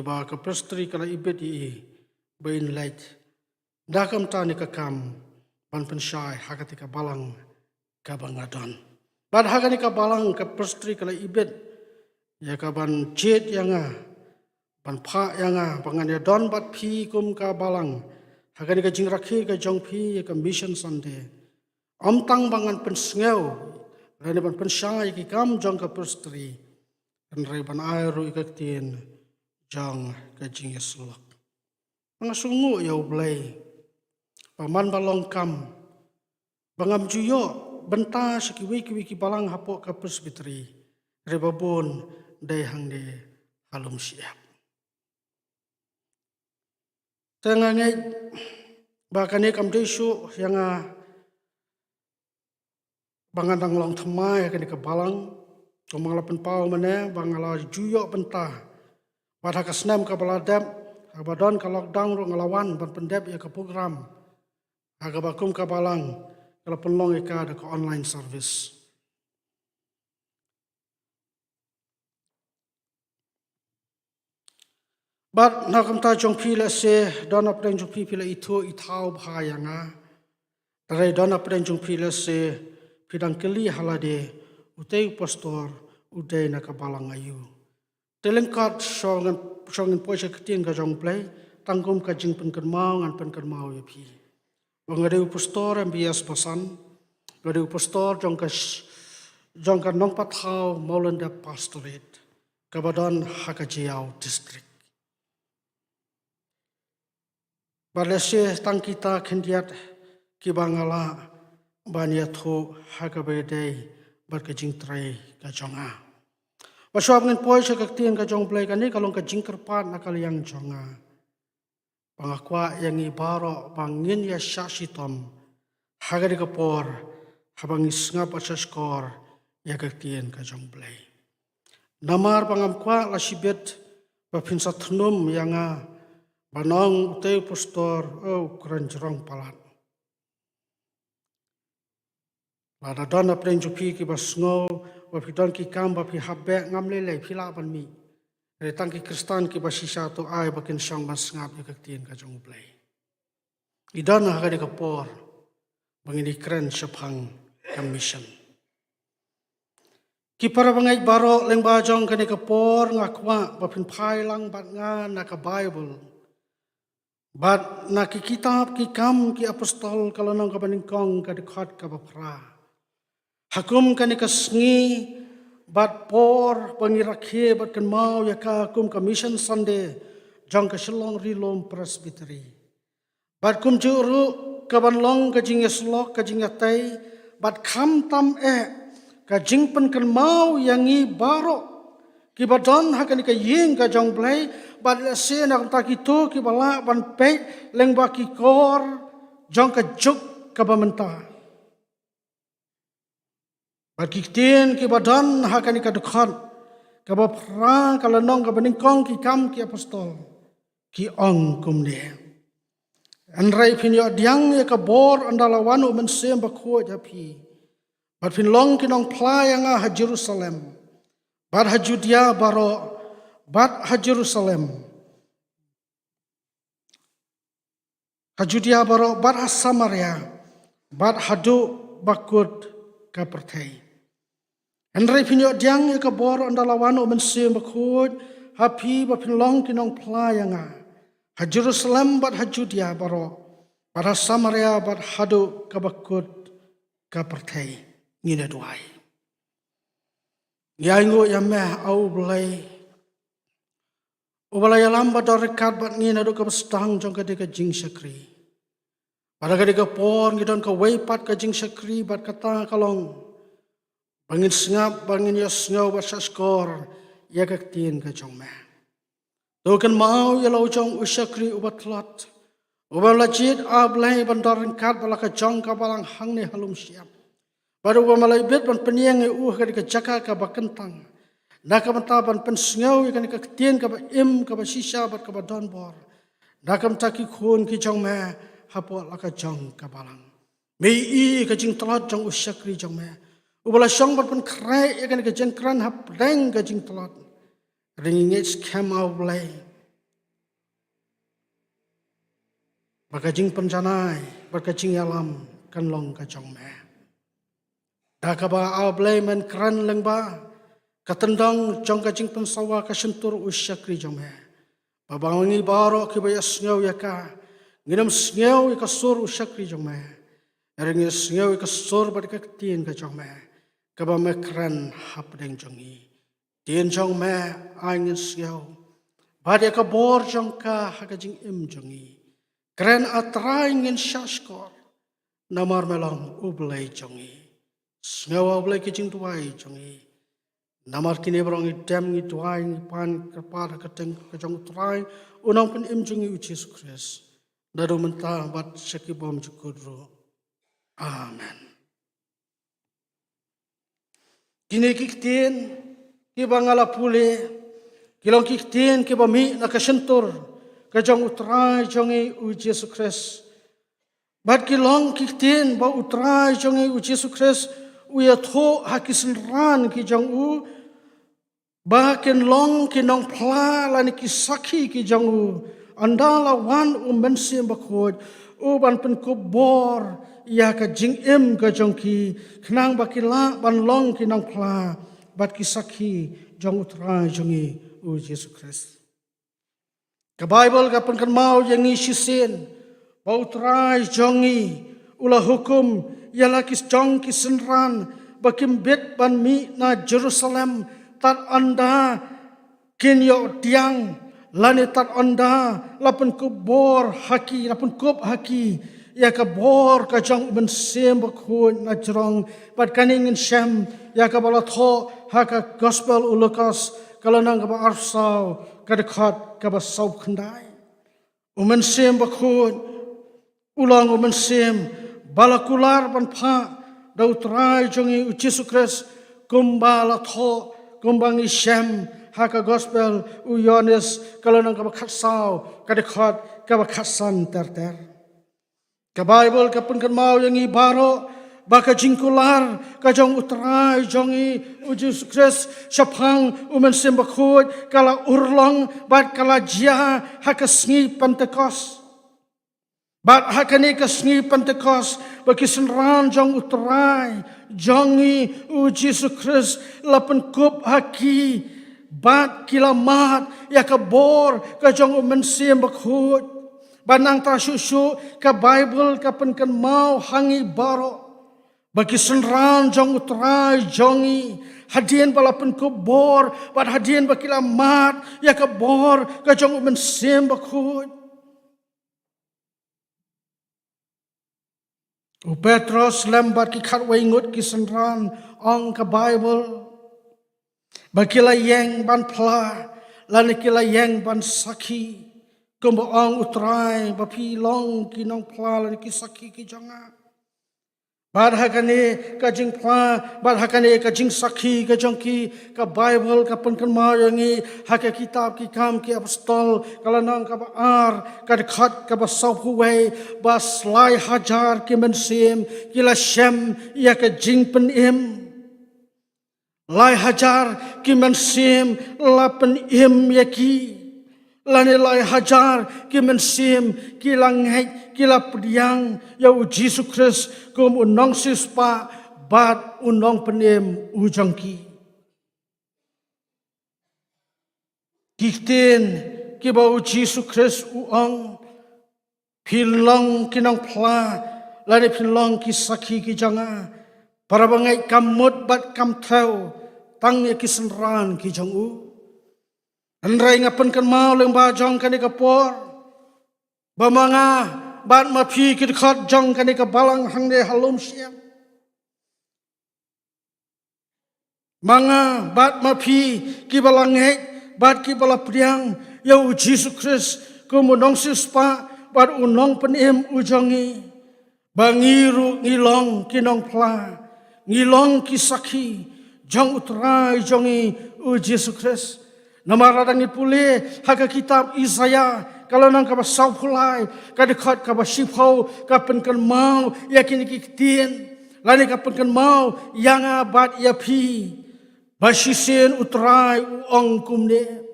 ba ka presbytery kala ibet bain light dakam tani ka kam ban pensyai haka ka balang ka bangadon bad haka ni ka balang ka presbytery kala ibet ya ka ban jet yanga ban pha yanga bangan ya don bat phi kum ka balang haka ni ka jing rakhi ka jong phi ka mission Sunday tang bangan pensngeu rani ban pensyai ki kam jong ka presbytery kan rai ban airu ikaktien jong ka jing yesulok pangasungu ya blai paman balong kam bangam juyo benta sekiwi ki balang hapo ka presbytery rebabon dai hangde halum siap tengangai bakane kam desu yang bangandang long thamai ka ni ka balang komangla penpau mane bangala juyo benta pada kasnam ka baladam abadon ka lockdown ro ngalawan ban pendep ya ka program aga bakum ka balang kalau penlong ka ada ka online service bat nakam ta jong pila se don apreng jong pila itu itau bhayanga tare don apreng jong pila se pidang keli halade utei pastor udai na ka balang ayu telengkat songen poisa ketin ka jong play tangkum ka jing pen kermau ngan pen kermau ya pi bangade pastor MBS basan gade pastor jong ka nong pathau Maulanda pastorate kabadon Hakajiau district balese tang kita kendiat ki bangala bania tho hakabedai barkajing trai ka jonga paswab ngin poi sa kaktien ka jong play kani kalong ka jingkerpat nakal yang jonga pangakwa yang ibaro bangin ya syasitom hagari ka por habang isngap sa skor ya kaktien ka jong play namar pangamkwa la sibet bapinsa thnum yang banong uteu pastor kuran jerong palat Pada don apreng jupi ki basngo wapi don ki kam wapi habbe ngam lele phila ban mi retang ki kristan ki basisa to ai bakin song ban ngap ya kaktien ka jong play idan ha ka por bangini kren sepang mission ki para bangai baro leng ba jong ka ka por ngakwa bapin phai lang bat nga na ka bible bat na ki kitab ki kam ki apostol kalonong ka baningkong ka dikhat ka bapra hakum kani kasngi bat por pangirakhe bat kan mau ya ka kum ka mission Sunday jong ka shalong rilom presbytery bat kum juru ka banlong ka jing yeslok ka jing atai bat kham tam ka jing pen kan mau yangi baro ki badon hakani ka ying ka jong blai bat se na ta ki to ki bala ban pe leng ba ki kor jong ka juk ka bamenta Bat kiktin ki badan hakani ka dekat. Ka ba pra ka lanong ka beningkong ki kam ki apostol. Ki ong kumne. Anrai pin yo diang ya ka bor andala wanu mensem ba ko japi. Bat pin long ki nong playanga ha Jerusalem. Bat ha Judea baro. Bat ha Jerusalem. Ha Judea baro bat ha Samaria. Bat hadu bakut ka pertai. Andrai pinyo diang ya ka bor andala wanu mensem bakut hapi ba pinlong kinong playanga ha Jerusalem bat ha Judea baro bat ha Samaria bat hadu ka bakut ka pertai ngina duai. Yaingo ya meh au belai Ubalaya lamba dorekat bat ngina do ka bestang jong ka jing syakri. Pada ka por ngidon ka weipat ka jing syakri bat kata kalong. Bangin sengap bangin ya sengau bat saskor ya ka tien ka jong meh. Do kan mau ya lau jong usyakri ubat lot. Ubal lajid ablai ban dorekat bala ka jong ka balang hang ni halum siap. Baru ubalai bit ban peniang ka jaka ka bakentang. Naka mataban pensengau ikan ka ketien ka ba im ka ba sisa bat ka ba donbor. Naka mtaki kun ki jong me hapo laka jong ka balang. Mei i ka jing telat jong usyakri jong me. Ubala syong bat pen krai ikan ka jengkran hap reng ka jing telat. Ringingit kem au blai. Baka jing penjanai baka jing alam kan long ka jong me. Naka ba au blai men kran leng ba. Katendang jong kajing pensawa kasentur usyakri jong me. Babangi baro ki baya sngau ya ka. Nginam sngau ya kasur usyakri jong me. Eringi sngau ya kasur bad ka tien ka jong me. Kaba me kran hap deng jongi. Tien jong me angin sngau. Bad ya ka bor jong ka hakajing im jongi. Kran atrai ngin syaskor. Namar melong ublai jongi. Sngau ublai kijing tuai jongi. Namar kini berong idam ngi tuai ngi pan kerpar keteng kejong tuai unang pen imjungi uci Yesus Kristus. Daru mentah bat syakibom jukudro. Amen. Kini kiktin kiba ngala pule kilong kiktin kiba mi nakasentur kejong utrai jongi uci Yesus Kristus. Bat kilong kiktin ba utrai jongi uci Yesus Kristus uya tho hakisenran ki jong u bahkan long kinong pla lani kisaki ki jong u andala wan mensim bakod uban pen kubor ya ka jing im ka jong ki knang bakila ban long kinong pla bat kisaki jong utra jongi u Yesus Kristus. Ka Bible ka pen kan mau yang isisin ba utra jongi ulah hukum ialah kis jong kisenran bakim bet ban mi na Jerusalem tat anda kinyo tiang lani tat anda lapun kubor haki lapun kub haki ya ka bor ka jong ben sem bakhun na jrong bat kaning syam ya ka bala tho haka gospel ulukas kalanang ka arsau ka dekat ka basau khandai umen sem bakhun ulang umen sem balakular ban pha dautrai jongi Yesus Kristus kumbala tho kumbangi syam haka gospel u Yohanes kalau nang kabakhatsau kadekat kabakhatsan terter ka Bible kapun kan mau yang ibaro baka jingkular kajong utrai jongi Yesus Kristus syapang umen sembakhut kala urlong bat kala jia haka sngi Pentecost. Bat hakani kasngi Pentecost bagi senran jong utrai jongi uji Yesus lapen kup haki bat kilamat ya kabor ka jong mensim bakhut banang ta susu ka Bible ka pen kan mau hangi baro bagi senran jong utrai jongi hadian balapen kubor bat hadian bakilamat ya kabor ka jong mensim bakhut. Petros lembat ki khatwai ngut ki senran ong ka Bible bakila yang ban pla lan kila yang ban saki kumba ong utrai bapi long ki nong pla lan ki saki ki jonga Barhakane ka jing pla, barhakane ka jing sakhi ka jongki ka Bible ka penkan mau yangi haka kitab ki kam ki apostol kalanang ka ar ka dekat ka basau huwei bas lai hajar ki mensim ki la shem ya ka jing pen im lai hajar ki mensim la pen im ya ki lani lai hajar ki mensim ki langai ki la pediang ya Yesus Kristus kum unong sispa bat unong penem ujangki kikten ki ba Yesus Kristus uang pilong kinong pla lani pilong ki sakhi ki janga para bangai kamut bat kam thau tang ya ki senran ki jangu Andrai ngapan kan mau leng ba jong kan ka por bamanga bat ma phi ki khat jong kan ka balang hang de halum siam manga bat ma phi ki balang he bat ki bala priang ya Jesus Kristus ko monong sispa bat unong penem ujongi bangiru ngilong kinong pla ngilong ki sakhi jong utrai jongi Jesus Kristus Namaradang pule haka kitab Isaya kalau nang kaba saupulai kadekat kaba sipau kapenkan mau yakin kikitien lani kapenkan mau yang abad ya pi basisen utrai uong kumne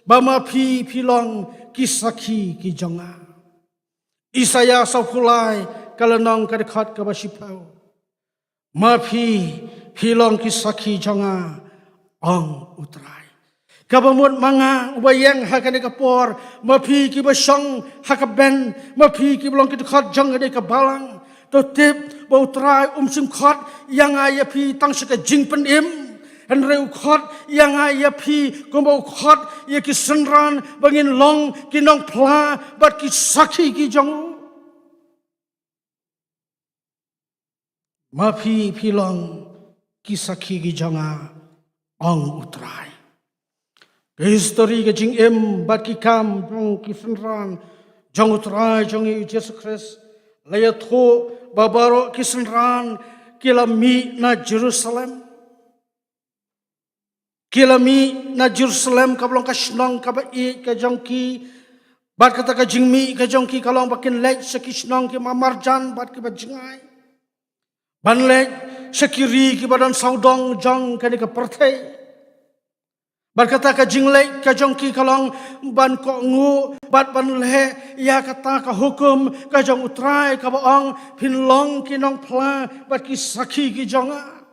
bama pi pilong kisaki kijonga Isaya saupulai kalau nang kadekat kaba sipau ma pi pilong kisaki jonga ong utrai Kabamut manga ubayang hakane kapor mapi ki basong hakaben mapi ki blong ki khat jang ade ka balang to tip bau trai sim khat yang aya pi tang saka jing pen im han reu khat yang aya pi ko bau khat ye ki senran bangin long ki nong pla bat ki sakhi ki jang mapi pi long ki sakhi ki janga ong utrai History ke jing em bat ki kam jong ki senran jong utrai jong Jesus Kristus laya tho babaro ki senran kilami na Jerusalem kablong ka snong ka ba i ka jong ki bat kata ka jing mi ka jong ki kalong bakin lek seki snong ki mamarjan bat ki ba jingai ban lek sekiri ki badan saudong jong ka ni ka perthai Berkata ka jinglek ka jongki kalong ban ko ngu bat ban le ya kata ka hukum ka jong utrai ka baong pinlong kinong pla bat ki sakhi ki jonga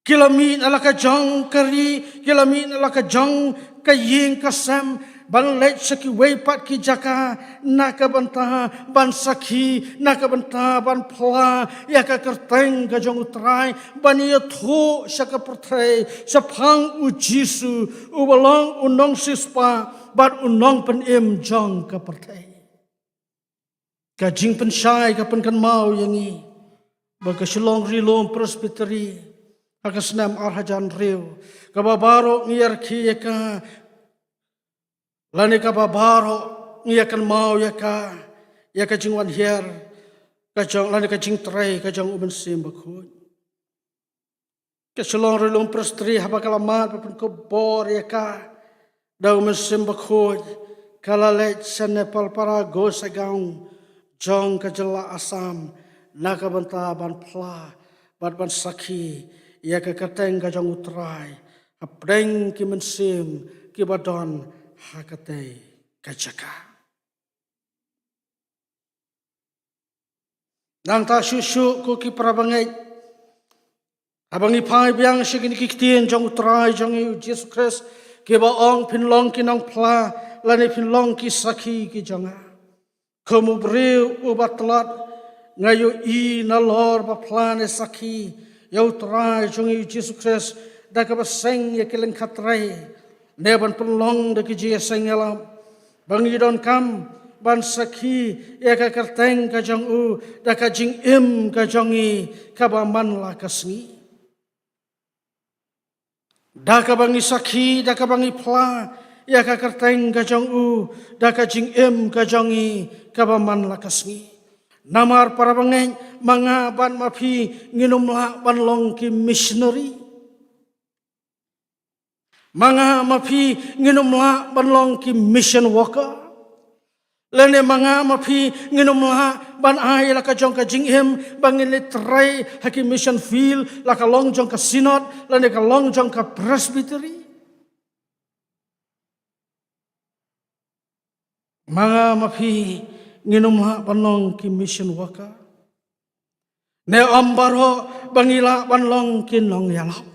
kilamin ala ka jong kari kilamin ala ka jong ka ying ka sam ban le saki wei pat ki jaka na ka banta ban sakhi na ka banta ban pla ya ka kerteng ka jong utrai ban ye tho saka perthai sapang u Jisu u balong unong sispa bat unong pen em jong ka perthai ka jing pen sai ka pen kan mau yangi ba ka shlong rilom presbytery ka snam arhajan riu ka babaro ngiar ki ka Lani ka babaro ngia kan mau ya ka jingwan hier ka jong lani ka jing trai ka jong uben sim bakhu ka selong relong prestri haba kalamat pun ko bor ya ka da uben sim bakhu kala le Nepal para go sagaung jong ka jela asam na ka banta ban pla ban sakhi ya ka kateng ka jong utrai apreng ki mensim ki badon hakate kacaka. Nang ta susu ko ki prabangai abangi pai biang sigini kiktian jong utrai jong Jesus Kristus ki baong pinlong kinong pla lani pinlong ki sakhi ki jonga kamu breu ubatlat ngayo i na lor ba plane sakhi ya utrai jong Jesus Kristus da ka baseng ya keleng khatrai Neban penlong de kiji sengalam bangi don kam ban sakhi ya ka kerteng ka jong u da ka jing im ka jongi ka ba man la kasngi da ka bangi sakhi da ka bangi pla ya ka kerteng ka jong u da ka jing im ka jongi ka ba man la kasngi namar para bangen manga ban mapi nginum la ban long ki missionary. Manga mapi nginum la ban long ki mission worker. Lene manga mapi nginum la ban ai la ka jong ka jing him bangin le trai haki mission field la ka long jong ka synod lene ka long jong ka presbytery. Manga mapi nginum la ban long ki mission worker. Ne ambaro bangila ban long ki nong yalap.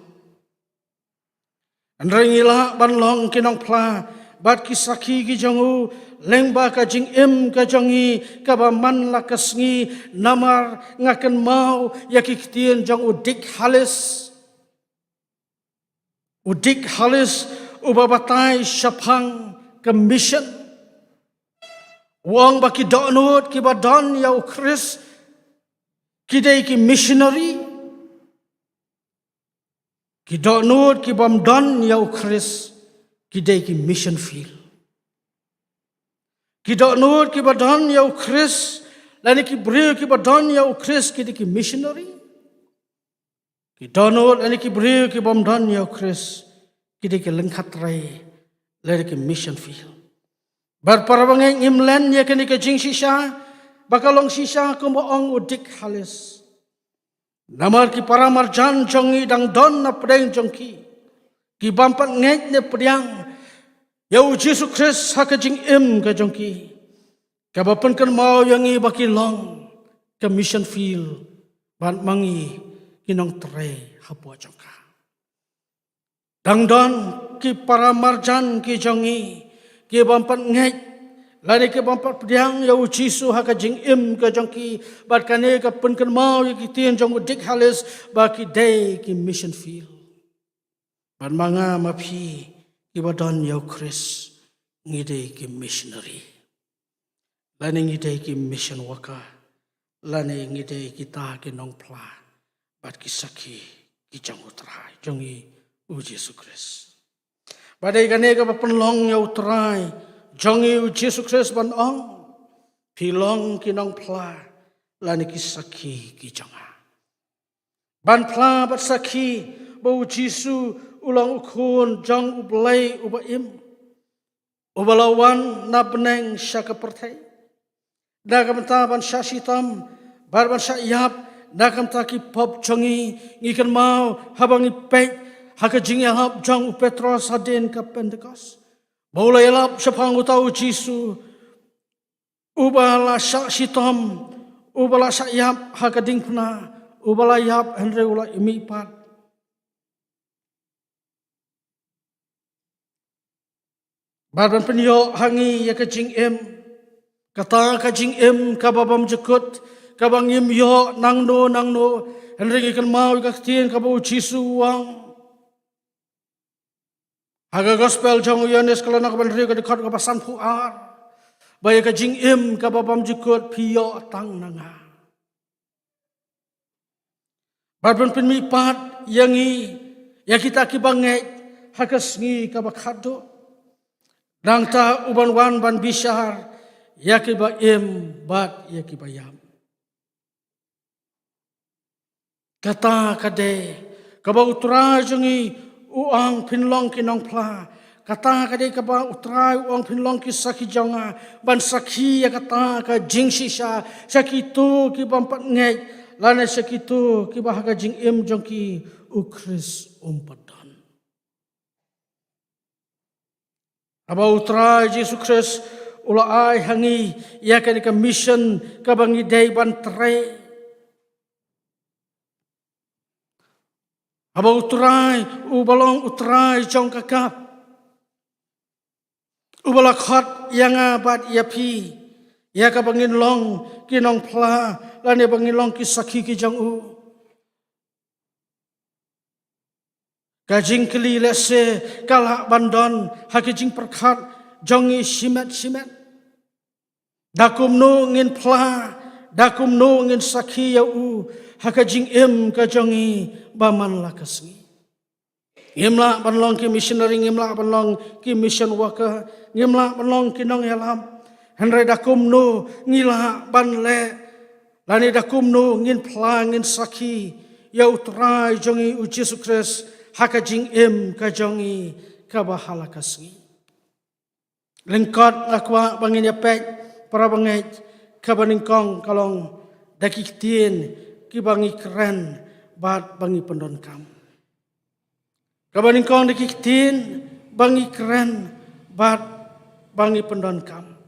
Andrengila ban long ki nong pla bat ki saki ki jongu lengba ka jing im ka jongi ka ba man la kasngi namar ngaken mau yaki kitien jong udik halis ubabatai syapang ke mission wang baki donut ki ba don ya ukris kidai ki missionary ki donut ki bam don ya ukris kidai ki mission field. Ki donut ki badon ya ukris lani ki brio ki badon ya ukris kidai ki missionary. Ki donut lani ki brio ki bam don ya ukris kidai ki lengkat rai lani ki mission field. Berparabangeng imlen ya kini ke jing sisa bakalong sisa kumbaong udik halis. Namar ki para marjan jongi dang don na pedang jongki. Ki bampat ngek ne pedang. Ya Yesus Kristus haka jing im ka jongki. Ka bapan kan mau yangi baki long ke mission field. Ban mangi kinong tre hapua jongka. Dang don ki para marjan ki jongi. Ki bampat ngek lari ke bampat pedang ya Yesus haka jing im ka jongki. Bat kane ka pen kan mau ya kitien jong udik halis baki day ki mission field. Ban manga mapi ibadon ya Kris ngide ki missionary. Lani ngide ki mission worker. Lani ngide kita ki nong pla. Bat ki saki ki jong utrai. Jongi Yesus Kris. Badai kane ka papenlong ya utrai. Jongi Yesus Kris ban ong. Pilong ki nong pla. Lani ki saki ki jonga. Ban pla bat saki. Bau Yesus ulang ukun jang ublay ubaim ubalawan na beneng syaka pertai dagam taban syasitam barban syayap dagam taki pop jongi ngikan mau habang ipek haka jing yalap jang upetros hadin ka Pentecost baula yalap syapang utau Jisu ubala syasitam ubala syayap haka ding puna ubala yap henre ula imipat. Barban penyo hangi ya kajing em kata kajing em kababam jekut kabang im yo nangno henry kan mau ka tien kabau Jisu wang haga gospel jong Yohanes kalana kaban ri ka dekat ka pasan puar baya kajing em kababam jekut piyo tang nanga barban penmi pat yangi ya kita kibangai hagas ngi kabakado Dang ta uban wan ban bishar yakiba im bat yakiba yam. Kata kade kaba utra jungi uang pinlong kinong pla. Kata kade kaba utra uang pinlong ki saki jonga ban saki ya kata ka jing sisa sakitu ki bampat ngek lana sakitu ki bahaga jing im jongki ukris umpadon. Aba utra Yesus Kristus ula ai hangi ya kan ka mission ka bangi day ban tre. Aba utrai ubalong utrai jong kakap. Ubala khot yang abat yapi ya ka bangin long kinong pla lane bangin long ki sakhi ki jong u. Kajing keli lese kalak bandon hakijing perkat jongi simet. Dakum no ngin pla, dakum no ngin sakhi ya u hakajing im kajongi baman lakasngi. Ngimla banlong ki missionary ngimla banlong ki mission worker ngimla banlong ki nong yalam. Henry dakum no ngila ban le Lani dah kumno ngin plang ngin saki ya utrai jongi u Yesus Kristus haka jing ka jongi ka bahala kasngi. Lengkot lakwa bangin ya pek para bangai ka baningkong kalong dakik tien ki bangi keren bat bangi pendon kam. Ka baningkong dakik tien bangi keren bat bangi pendon kam.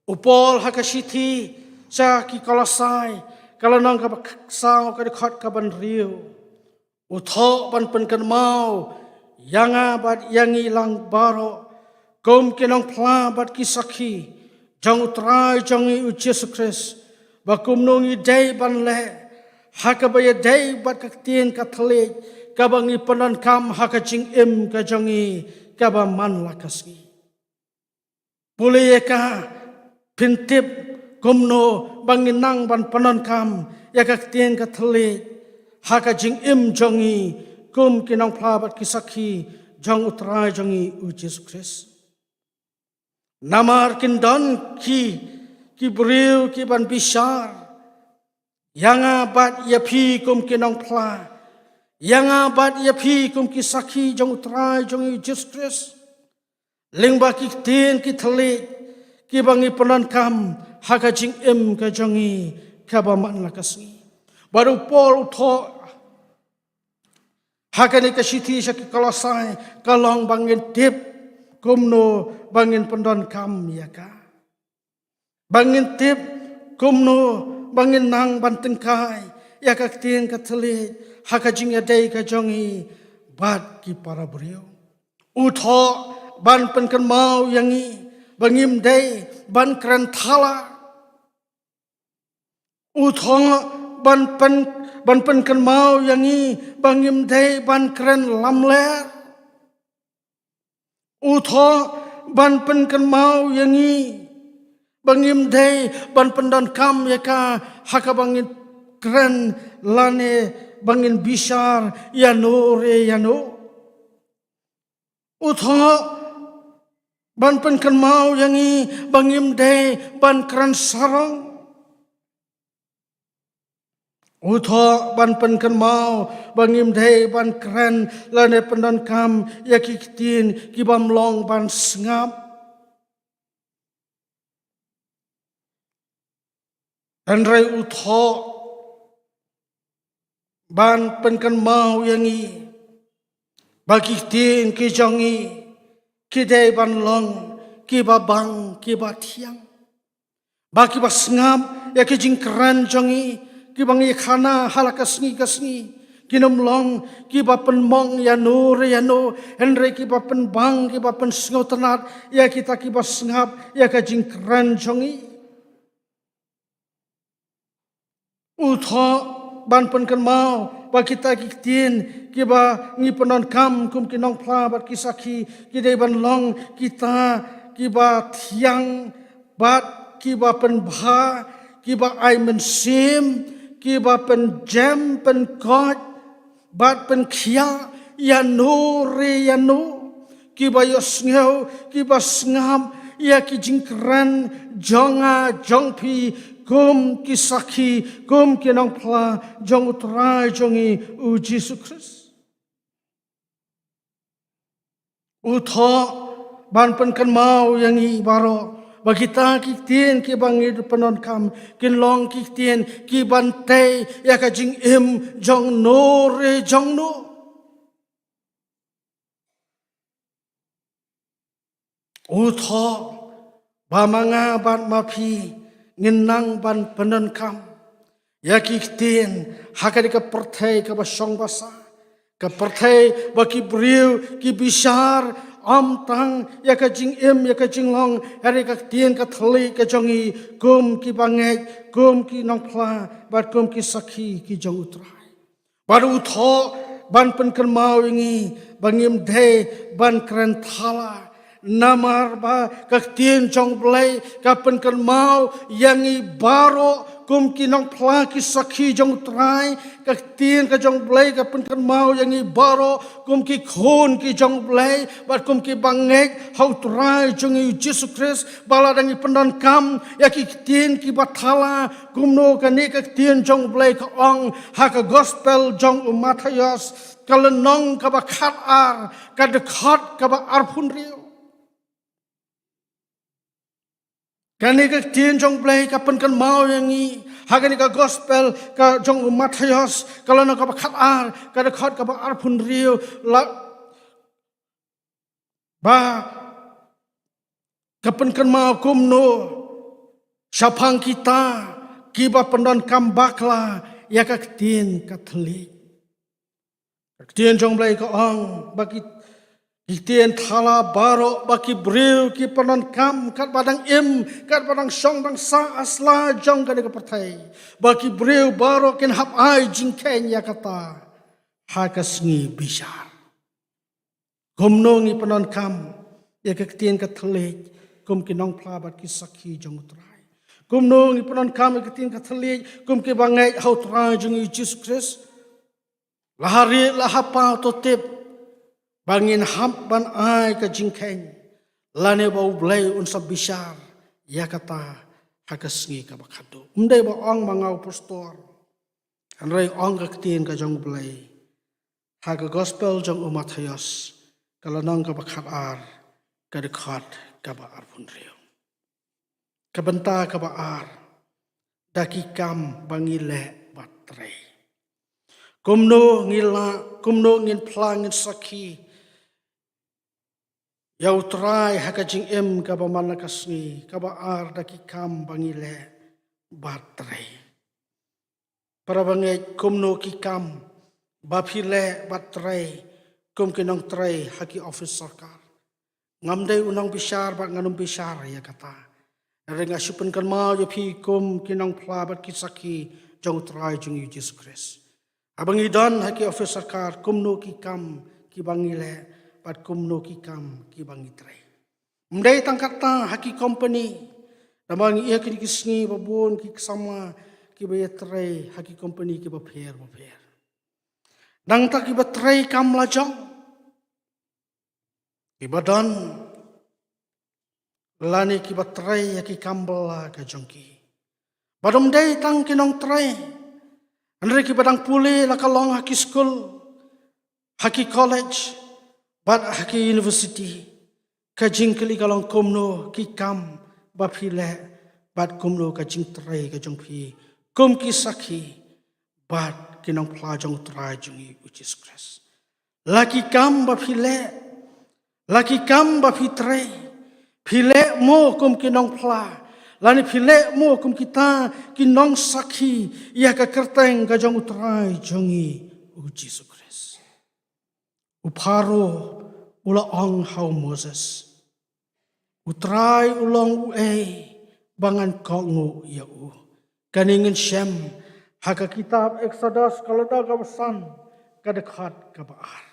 Upol haka siti sa ki kalasai kalau nang ka sao ka dekat ka ban riu. Utho ban pen mau yanga bat yangi lang baro kom kenong pla bat kisaki jang utrai jangi u Yesus Kristus bakum nongi dai ban le haka baya dai bat kaktien kathole kabangi panan kam haka jing ka jangi kaba man lakasgi boleh ka pintip komno bangin nang ban panan kam ya kaktien kathole haka jing jangi kom kenong pla bat kisaki jang utrai jangi u Yesus Kristus. Namar kindon ki beriu ki ban bishar yanga bat ya pi kum kinong pla yanga bat ya pi kum ki saki jong utrai jong Yesus Kristus lingba ki tin ki thali ki bangi panan kam haka jing ka jongi ka ba man lakasni baru pol tho haka ni ka siti saki kalasai kalong bangin tip kumno bangin pendon kam ya ka bangin tip kumno bangin nang bantengkai ya ka tien ka thali haka jing ya dei ka jongi bat ki para brio utho ban pen kan mau yangi bangim dei ban kran thala utho ban pen kan mau yangi bangim dei ban kran lamler utho ban pen kan mau yangi bangim dei ban pendan kam ya ka haka bangin keren lane bangin bishar ya no re ya no utho ban pen kan mau yangi bangim dei ban keren sarang utho ban pen kan mau bangim dei ban keren lane pendan kam ya kitin kibam long ban sngap Andrai utho ban pen kan mau yangi bagi tin ki jongi ki dei ban long ki babang ki batiang bagi basngap ya ki jing keren jongi ki bangi khana halakasngi kasngi kinom long ki bapen mong ya no re ya no henre ki bapen bang ki bapen sngotanat ya kita ki basngap ya ka jing keren jongi utho ban pen kan mau ba kita ki tin ki ba ngi penon kam kum ki nong pla bat ki saki ki dei ban long kita ki ba thiang bat ki ba pen bha ki ba ai men sim ki ba pen jam pen kot bat pen khia ya no re ya no ki ba yo sngo ki ba sngam ya ki jingkran jonga jongpi kum ki saki kum ki nong pla jong utrai jongi u Yesus Kristus utho ban pen kan mau yangi baro bagi ta ki tien ki bangi penon kam kin long ki tien ki bantai ya ka jing jong no re jong no utho ba manga ban mapi nginang ban penon kam ya ki tien hakadi ka perthai ka basong basa ka perthai baki briu ki bishar am tang ya ka jing ya ka jing long hari ka tien ka thali ka jongi kum ki bangai kum ki nong pla bat kum ki sakhi ki jong utrai baru utho ban pen kan mau ingi bangim de ban kren thala namar ba kaktian jong blai kapan kan mau yang i baro kum kinong plaki sakhi jong trai kaktian ka jong blai kapan kan mau yang i baro kum ki khon ki jong blai bat kum ki bangek hau trai jong i Jesus Christ bala dangi pendan kam ya ki tien ki bathala kum no kani kaktian jong blai ka ong ha ka gospel jong Matthias kalau nong kaba khat ar kadekat kaba arpun rio kani ka tien jong blai kapan kan mau yang i hagani ka gospel ka jong Matthias kalau nong kaba khat ar kadekat kaba arpun rio la ba kapan kan mau kumno syapang kita kiba pendon kambakla ya ka tien Katolik tien jong blai ka ong bagi tien thala baro bagi breu ki panon kam kat badang im kat badang song dang sa asla jong ka ka pertai bagi breu baro ken hap ai jingken ya kata hakasngi bishar gomno ngi panon kam ya ka tien Katolik kum ki nong pla bat ki sakhi jong utrai gomno ngi panon kam ka tien Katolik kum ki bangai hau trai jong Jesus Christ lahari lahapa totip bangin hap ban ai ka jingkeng lane bau blai unsa bishar ya kata hakasngi ka bakado umdai ba ong mangau pastor anrai ong ka tin ka jong blai ha ka gospel jong Matthias kalau nong ka bakhat ar ka dekat ka ba ar pun rio ka benta ka ba ar daki kam bangile batre kumno ngila kumno ngin plang ngin sakhi Yau trai hakajing em kaba manakasni kaba ar daki kam bangile batrai. Para bangai kumno ki kam bapile batrai kum kinong trai haki office sarkar. Ngamdai unang bishar bat nganum bishar ya kata. Renga supen kan mau ya pi kum kinong plabat kisaki jong trai jong Jesus Christ. Abang idan haki office sarkar kumno ki kam ki bangile pat kumno ki kam ki bangi trai. Mdai tangkata haki company damang ia ki kisni babon ki sama ki baya trai haki company ki ba pher. Dang tak ki ba trai kam lajong. Ki badan lani ki ba trai haki kambala ka jongki. Badom dai tang kinong trai. Andre ki badang puli la kalong haki school haki college Bat haki university kajing kali kalong kumno ki kam bapile bat kumno kajing trai kajong pi kum ki sakhi bat kinong plajong trai jungi Jesus Christ laki kam bapile laki kam bapitrai pile mo kum kinong pla lani pile mo kum kita kinong sakhi ya ka kerteng kajong trai jungi Jesus Christ uparo ula ong hau Moses. Utrai ulong uei bangan kongu yau. Kaningin Shem haka kitab Exodus kalau dah kawasan kadekat kabar.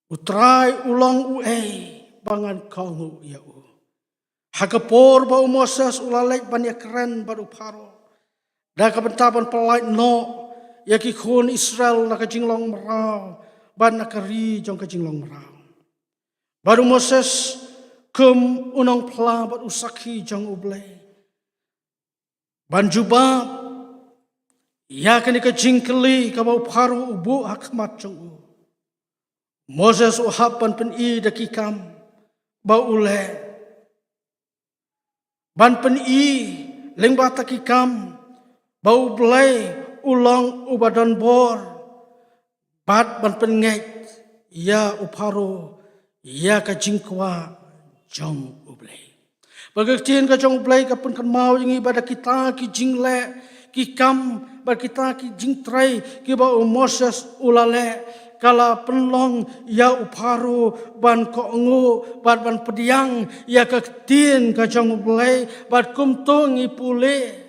Utrai ulong uei bangan kongu yau. Haka por bau Moses ulalek banyak keren baru paro. Dah kabentaban pelait no yaki kun Israel nak jinglong merau ban nakari jong kajinglong merau. Baru Moses kum unang pla bat usakhi jang ublay. Ban jubab ya kani ka jingkeli ka bau paru ubu hakmat jang u. Moses uhapan pen i dakikam bau ule. Ban pen i lengba takikam bau blay ulang ubadan bor. Bat ban pen ngek ya uparu ya ka jingkwa jong ublay. Bagaktiin ka jong ublay kapun kan mau yang ibadah kita ki jingle ki kam bar kita ki jingtrai ki ba Moses ulale kala penlong ya uparu ban ko ngu ban pediang ya ka tin ka jong ublay bat kumtung ipule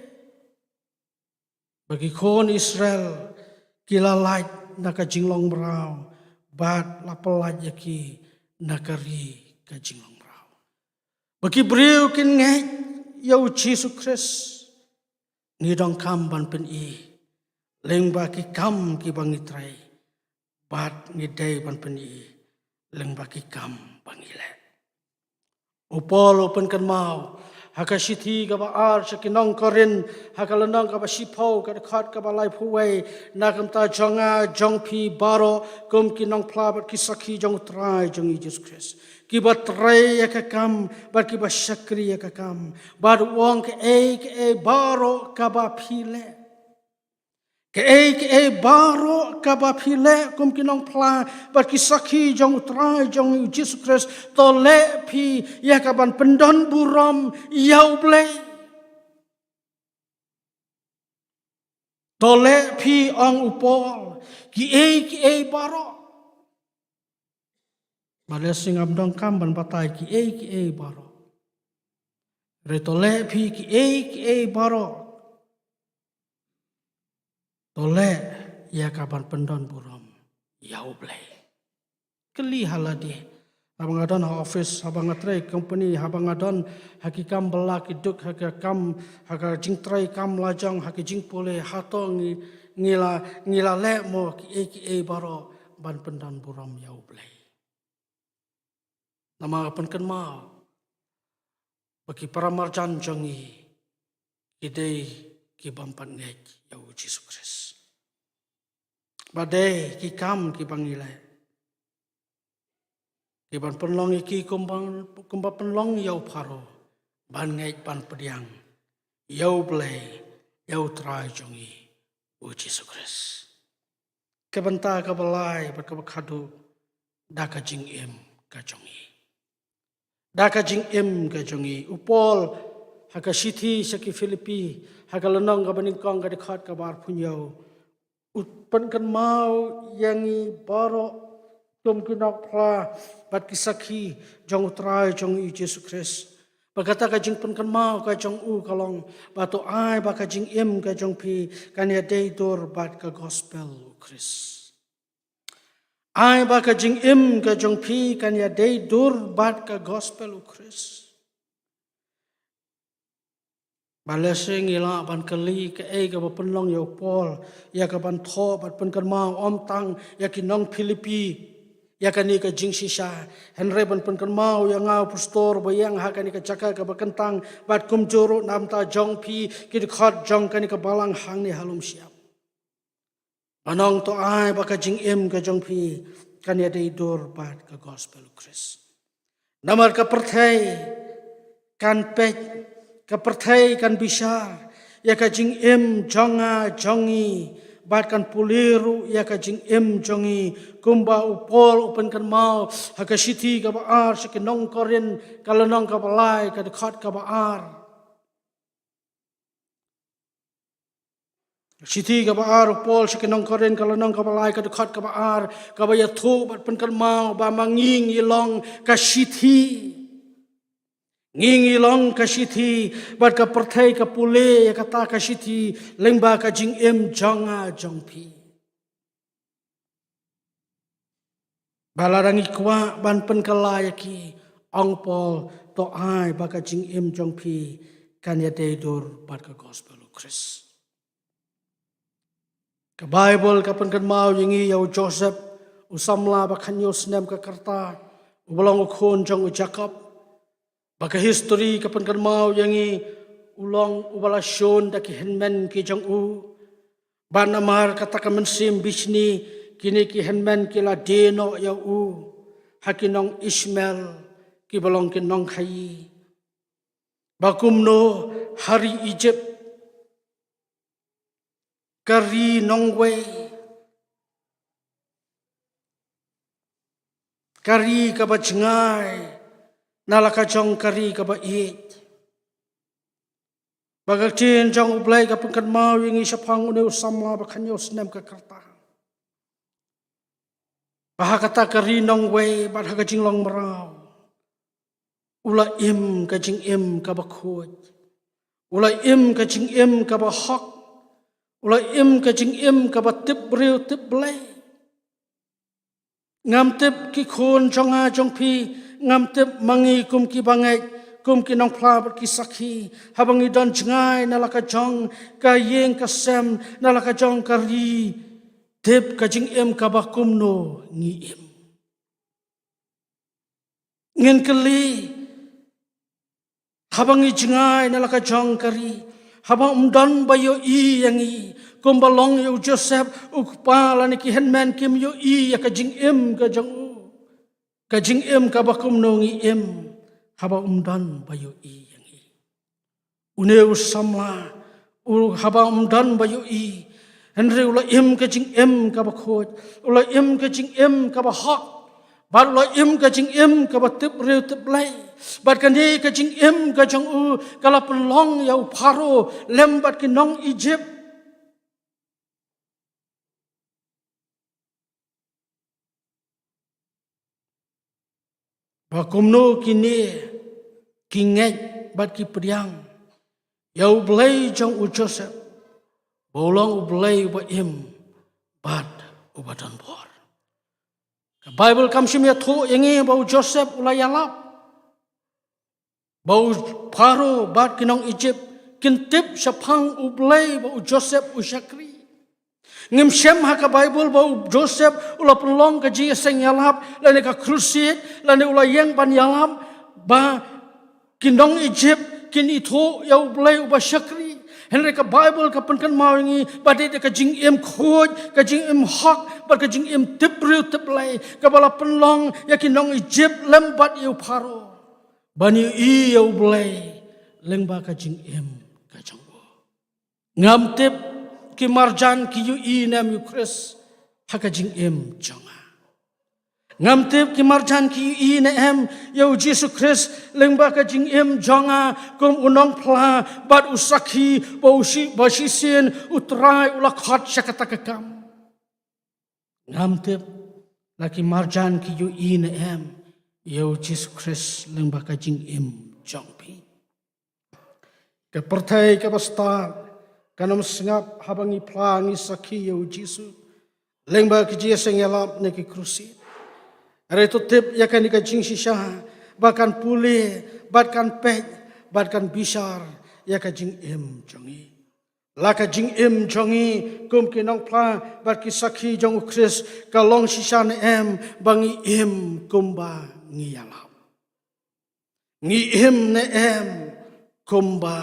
bagi kon Israel kilalait naka jinglong merau bat lapelaj yaki nakari kajinglong. Bagi beriu kin ngay yau Jesus Christ ni dong kam ban pen i leng ba ki kam ki bangi trai bat ni day ban pen i leng ba ki kam bangi le upol open kan mau haka sithi ka ba ar sakinong korin haka lanong ka ba sipau ka khat ka ba lai phuwei na kam ta jonga jong phi baro kum ki nong phla bat ki sakhi jong trai jong Jesus Christ ki ba trai ya ka kam bat ki ba sakri ya ka kam bat wong ke e baro ka ba phile ke e baro ka ba phile kum ki nong phla bat ki sakhi jong trai jong Jesus Christ to le phi ya ka ban pendon burom yau ble to le phi ong upol ki e baro bale singam dong kam ban batai ki e baro re to le phi ki e baro tole ia kapan pendon burom yau blai keli haladi abang adon office abang atrai company abang adon hakikam belak iduk hakikam haka jingtrai kam lajang hakijing pole hatong ngila le mo ki baro ban pendon burom yau blai nama pen ken mau bagi para marjan jongi idei ki bampan ngej yau Jesus Christ badai ki kam ki bangilai ki ban penlong ki kumba penlong yau pharo ban ngej ban pediang yau blai yau trai jongi o Jesus Christ ke banta ka balai ba ka khadu da ka jing em ka jongi da ka jing em ka jongi upol haka sithi saki Filipi haka lanong ka baningkong ka dikhat ka bar punyau utpan kan mau yangi baro tum kinak pla bat kisakhi jong utrai jong Jesus Christ bagata ka jing pen kan mau ka jong u kalong bato ai ba ka jing em ka jong pi kan ya dei dor bat ka gospel Christ ai ba ka jing em ka jong pi kan ya dei dor bat ka gospel Christ balesing ila ban kali ke ka ba penlong yo pol ya ka ban tho bat pen kan mau om tang ya ki nong Filipi ya ka ni ka jing sisa henre ban pen kan mau ya ngau pastor ba yang ha ka ni ka chaka ka ba kentang bat kum joro nam ta jong pi ki khat jong ka ni ka balang hang ni halum siap anong to ai ba ka jing em ka jong pi kan ya dei dor bat ka gospel Christ namar ka perthai kan pet kaperthai kan bisar ya ka jing em jonga jongi bat kan puliru ya ka jing em jongi kumba upol upen kan mau haka sithi ka ba ar sakinong korin kalanong ka balai ka dekhat ka ba ar sithi ka ba ar upol sakinong korin kalanong ka balai ka dekhat ka ba ar ka ba ya thu bat pen kan mau ba manging ilong ka sithi ngingi long ka sithi bat ka perthai ka pule ya kata ka sithi lengba ka jing em jonga jongpi balarangi kwa ban pen kalayaki ong pol to ai ba ka jing em jongpi kan ya deidur bat ka gospel Christ ka Bible ka pen kan mau yingi yau Joseph usamla ba khanyo snem ka karta ubalong khon jong Jacob baka history kapan kan mau yangi ulong ubala shon daki henmen ki jong u ban amar kata ka mensim bisni kini ki henmen ki la deno ya u hakinong Ismail ki balong ki nong khai bakumno hari Egypt kari nongwe kari kabacngai nalaka jong kari ka ba it bagal tin jong ublay ka pungkan mau yung isa pang une usama ba kanyo snem ka karta bahakata kari nong way ba haga jing long marau ula im ka jing im ka ba khoj ula im ka jing im ka ba hok ula im ka jing im ka ba tip breu tip blay ngam tip ki khon jonga jong pi ngam tip mangi kum ki bangai kum kinong pla bat kisaki habang idan jengai nalaka jong ka yeng ka sem nalaka jong ka ri tip ka jing em ka bakum no ngi em ngin kali habang i jengai nalaka jong ka ri habang umdan bayo i yang i kum balong yo Joseph ukpa lani ki henman kim yo i ya ka jing em ka jong u ka jing em ka bakum no ngi em haba umdan bayo i yang i uneu samla haba umdan bayo i henre ula em ka jing em ka bakhot ula em ka jing em ka bahak bar ula em ka jing em ka batip reu tip lai bat kan di ka jing em ka jong u kala pelong ya pharo lembat ki nong Egypt bakumno kini kinget bat ki priang yau blai jong u Joseph bolong u blai ba im bat u badan bor ka Bible kam shim ya tho yengi ba u Joseph ulayalap ba u Pharo bat kinong Egypt kintip syapang u blai ba u Joseph u Shakri ngim shem ha ka Bible ba u Joseph ula pelong ka ji seng yalap lane ka krusit lane ula yeng ban yalap ba kinong Egypt kin itho yau blai u ba Shakri henre ka Bible ka penkan mawengi bade ka jing em khoj ka jing em hak ba ka jing em tibreu tiplai ka bala penlong ya kinong Egypt lembat yau Pharo bani i yau blai lengba ka jing em ka jangbo ngam tip ki marjan ki yu i nam yu Chris haka jing em jonga ngam tip ki marjan ki yu i na em yau Jesus Christ lengba ka jing em jonga kum unong pla bat usakhi ba sisien utrai ula khat sakata kam ngam tip laki marjan ki yu i na em yau Jesus Christ lengba ka jing em jongpi ka pertai ka basta kanam sengap habangi plangi sakhi yau Jisu lengba ki jia sengelap ne ki krusi are to tip yakan ka jing shisha bahkan pule bahkan pej bahkan bisar ya ka jing em jongi la ka jing em jongi kum ki nong pla bat ki sakhi jong Chris ka long shisha ne em bangi em kumba ngi yalap ngi em ne em kumba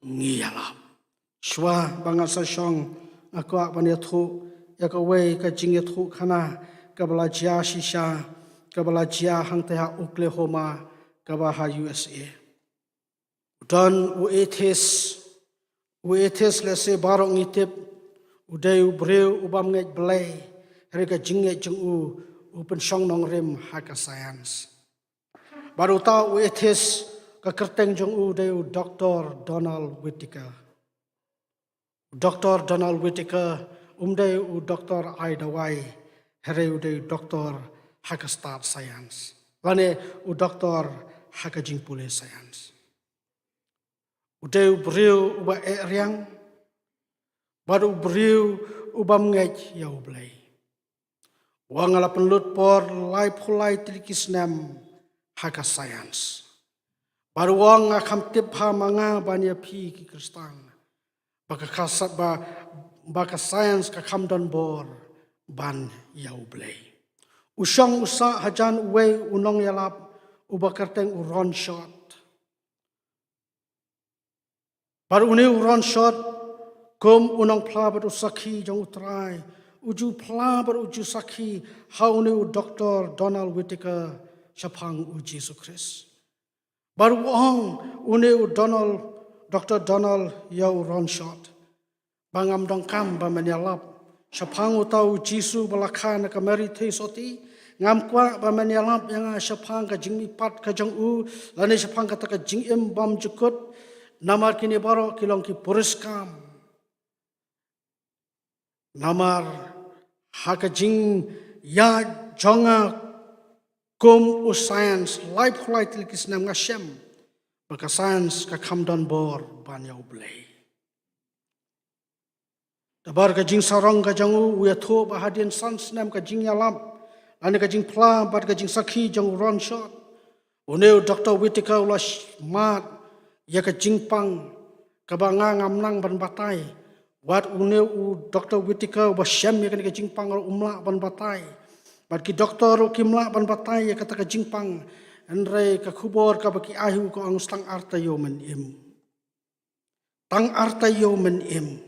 ngi yalap shwa bangasa shong akwa bani thu yakawei ka jing thu khana kabala jia shisha kabala jia hangte ha Oklahoma kabaha USA dan uetes lese barong itip udai ubreu ubam ngai blai reka jinge jung u penshong nong rem haka science baru ta uetes ka kerteng jung u dai Dr. Donald Whitaker Dr. Donald Whitaker umday u Dr. Aidawai here uday Dr. Hakastar Science lane u Dr. Hakajing Pule Science uday beriu uba eriang baru beriu ubam ngej ya ublay wangala penlut por lai pulai tilikis nam Hakas Science baru wang akam tip ha manga banya pi ki kristang baka kasat baka science ka kamdan bor ban yau blay usang usa hajan uwe unong yalap ubakarteng uron shot baru uni uron shot kum unong pla bar usakhi jong utrai uju pla bar uju sakhi hauni u Dr. Donald Whitaker syapang u Jesus Christ baru wong uni u Dr. Donald yau ron shot bangam dongkam ba menyalap syapang utau Jisu balakhan ka mari thei soti ngam kwa ba menyalap yang syapang ka jingmi pat ka jong u lane syapang ka ta ka jing em bam jukut namar kini baro kilong ki puriskam namar haka jing ya jonga kum u science life flight likis nam ngasem baka science ka kamdan bor ban yau blay dabar ka jing sarong ka jangu uya tho bahadian sans nam ka jing yalam ane ka jing pla bat ka jing sakhi jang ron shot Uneu Dr. Whittaker ulah mat ya ke jingpang kabanga ngamnang ban batai. Wat uneu Dr. Whittaker basyam ya ke jingpang umla ban batai. Bat ki doktor kimla ban batai ya kata ke jingpang andre ka kubor ka baki ahu ko ang stang arta yo men im. Tang arta yo men im.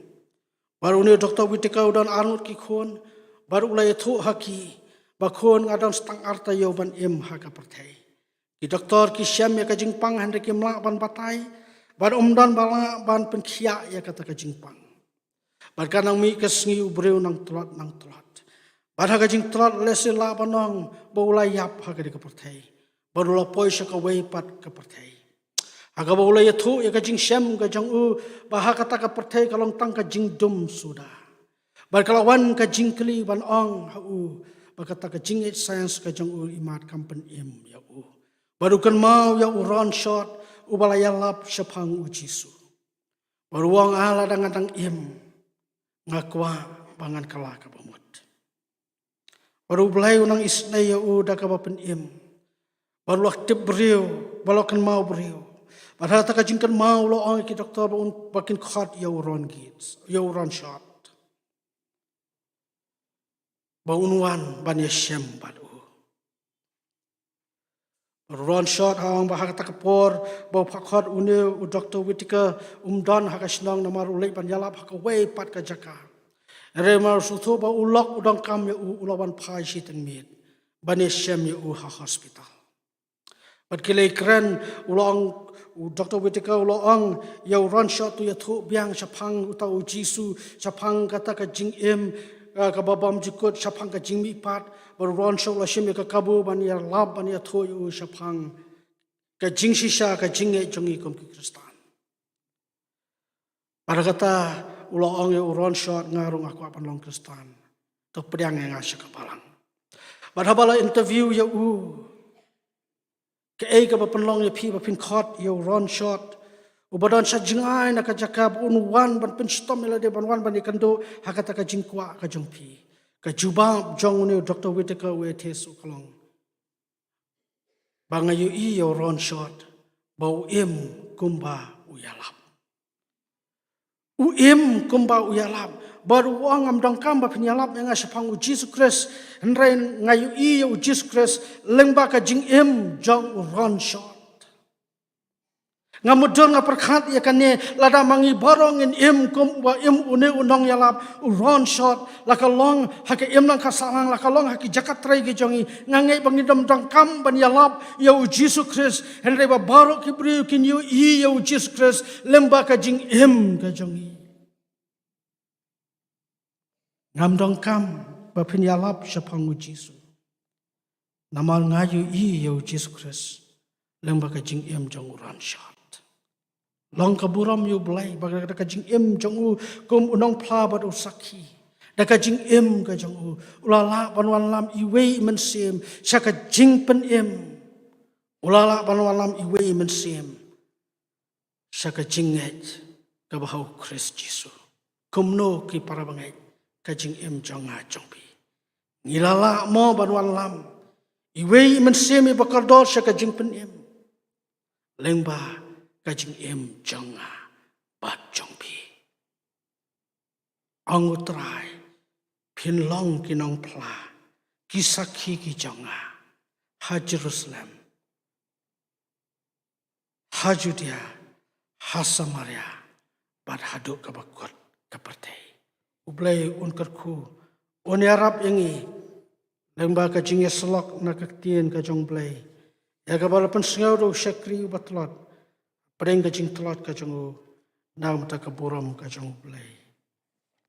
Baru uneu Dr. Whittaker dan arnut ki khon baru ulai thu haki bakon ngadang stang arta yo ban im ha ka perthai. Ki doktor ki syam ya ka jingpang andre ki mla ban batai bar umdan bala ban penkhia ya kata ka jingpang bar kanang mi kesngi ubreu nang tlat bar ha ka jing tlat lese la banong bolai yap ha ka di ka perthai baru la poi sha ka wei pat ka perthai ha ka bolai ya thu ya ka jing syam ka jang u ba ha kata ka perthai kalong tang ka jing dum suda bar kalawan ka jing kli ban ong ha u ba kata ka jing science ka jang u imat kampen im ya u baru kan mau ya uron shot ubalaya lap syapang ujisu. Baru wang ala dangatang im ngakwa bangan kala ka bamut. Baru belai unang isnay ya uda ka bapen im. Baru aktib beriu balokan mau beriu. Padahal tak kajingkan mau lo ang ki doktor bakin khat ya uron gits ya uron shot. Baunuan ban ya syam badu. Ron shot hang bahag takapor bau pakot uneu Dr. Whittaker umdan hakasnong namar ulai ban yalap hakawei pat ka jaka. Remar suthu ba ulok udang kam ya ulawan pai siteng mit. Banesem ya ha hospital. Bat kilai kren ulang Dr. Whittaker ulang ya ron shot tu ya thu biang sapang utau jisu sapang kata ka jing im ka babam jikut sapang ka jing mi pat baru ron shot la shim ka kabu ban ya lab ban ya thu yu sapang ka jing sisa ka jing e jongi kom ki Kristan. Pada kata ulang ya ron shot ngarung aku apan long Kristan. Tu pedang yang asya kapalang. Pada bala interview ya ke ka bapenlong ya pi bapin khot ya ron shot ubadan sa jingai na ka jakab unwan ban penstom ila de banwan ban ikando hakata ka jingkwa ka jongpi ka jubab jong ne Dr. Whittaker we tesu kalong bangayu i ya ron shot bau im kumba uyalap uim kumba uyalap baru wang am dangkam ba penyalap yang asapang Jesus Christ henrai ngayu i Jesus Christ lengba ka jing im jong ron shot ngamudon ngaperkhat ya kane lada mangi borong in im kum wa im une unong yalap ron shot lakalong hake im lang kasalang lakalong haki jakat trai ge jongi ngangai bangidam dangkam ban yalap ya Jesus Christ henrai ba barok kibri kin yu i ya Jesus Christ lengba ka jing im ka jongi ngam dongkam ba penyalap syapang Jisu. Namal ngayu i ya Jesus Christ lembaka jing em jong uran shot. Long kaburam yu belai baga ka jing em jong u kum unong pla bat usaki. Da ka jing em ka jong u ulala banwan lam iwe mensem syaka jing pen em. Ulala banwan lam iwe mensem syaka jinget ka bahau Christ Jisu. Kumno ki para bangai kajing em jonga jongpi ngilala mo banwan lam iwe mensemi bakardor sya kajing pen em lengba kajing em jonga bat jongpi angutrai pinlong kinong pla kisakhi ki jonga ha Jerusalem ha Judea ha Samaria bat haduk kabakot kapertei ublay unkarku oni Arab yangi lembah kajing selok na kaktien kajong blay ya kabala pensengaw do syakri batlot padeng kajing telot kajong na mata kaburam kajong blay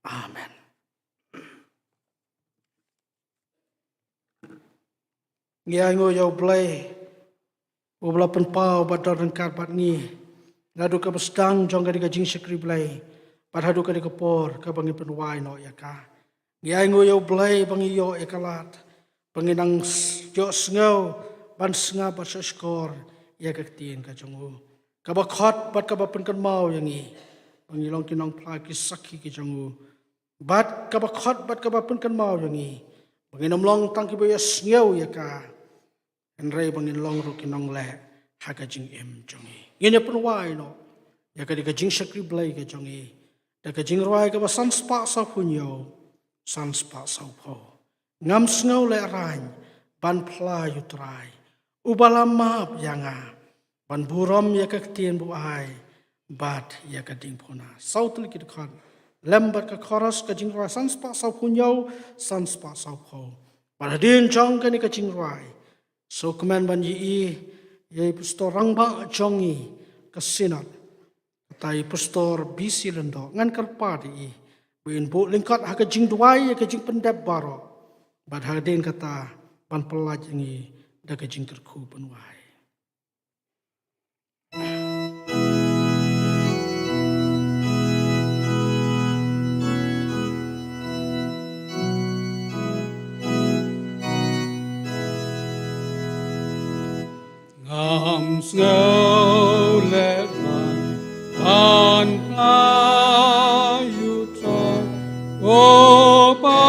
amen. Ngiango yaw blay ubla penpau badar rengkat bat ni ngadu kabestang jong kajing syakri blay padahadu ka dikapor ka bangin penwai no ya ka. Ngiay nguyaw blay bangi yo ekalat. Banginang yo sengaw ban sengaw bat sa skor ya kaktiin ka jongu. Kabakot bat kabapen kan mau yangi. Bangilong kinong plagi sakhi ki jongu. Bat kabakot bat kabapen kan mau yangi. Banginam long tang kibo ya sengaw ya ka. rei bangin long ru kinong le haga jing em jongi ngene pun wai no ya ka diga jing sakri blai ka jongi da ka jing roi ka ba san spa sa punyo san spa sa pho ngam sngau le rain ban pla yu trai ubala map yanga ban burom ya ka tien bu ai bat ya ka ding phona sautli ki khan lembat ka chorus ka jing roi san spa sa punyo san spa sa pho ban din jong ka ni ka jing roi so kemen ban yi ye pastor rangba jongi kasinat tai pastor bisi lendo ngan karpa di bin bo lingkat ha ka jing duai ka jing pendap baro bad ha den kata pan pelaj ni da ka jing terku penwai Ngam snow let lie on playu try opa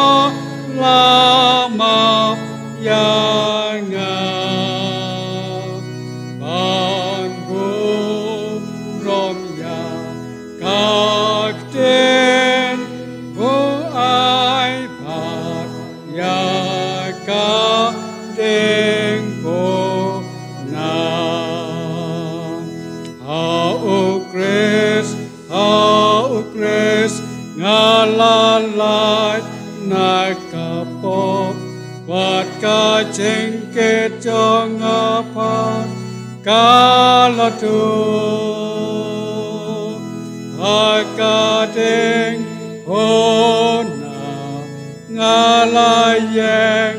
lama yanga ban rom ya kakten go ai pat ya kakten go ngalalai nakapok wat ka jengket jong apa kalatu akadeng hona ngalayeng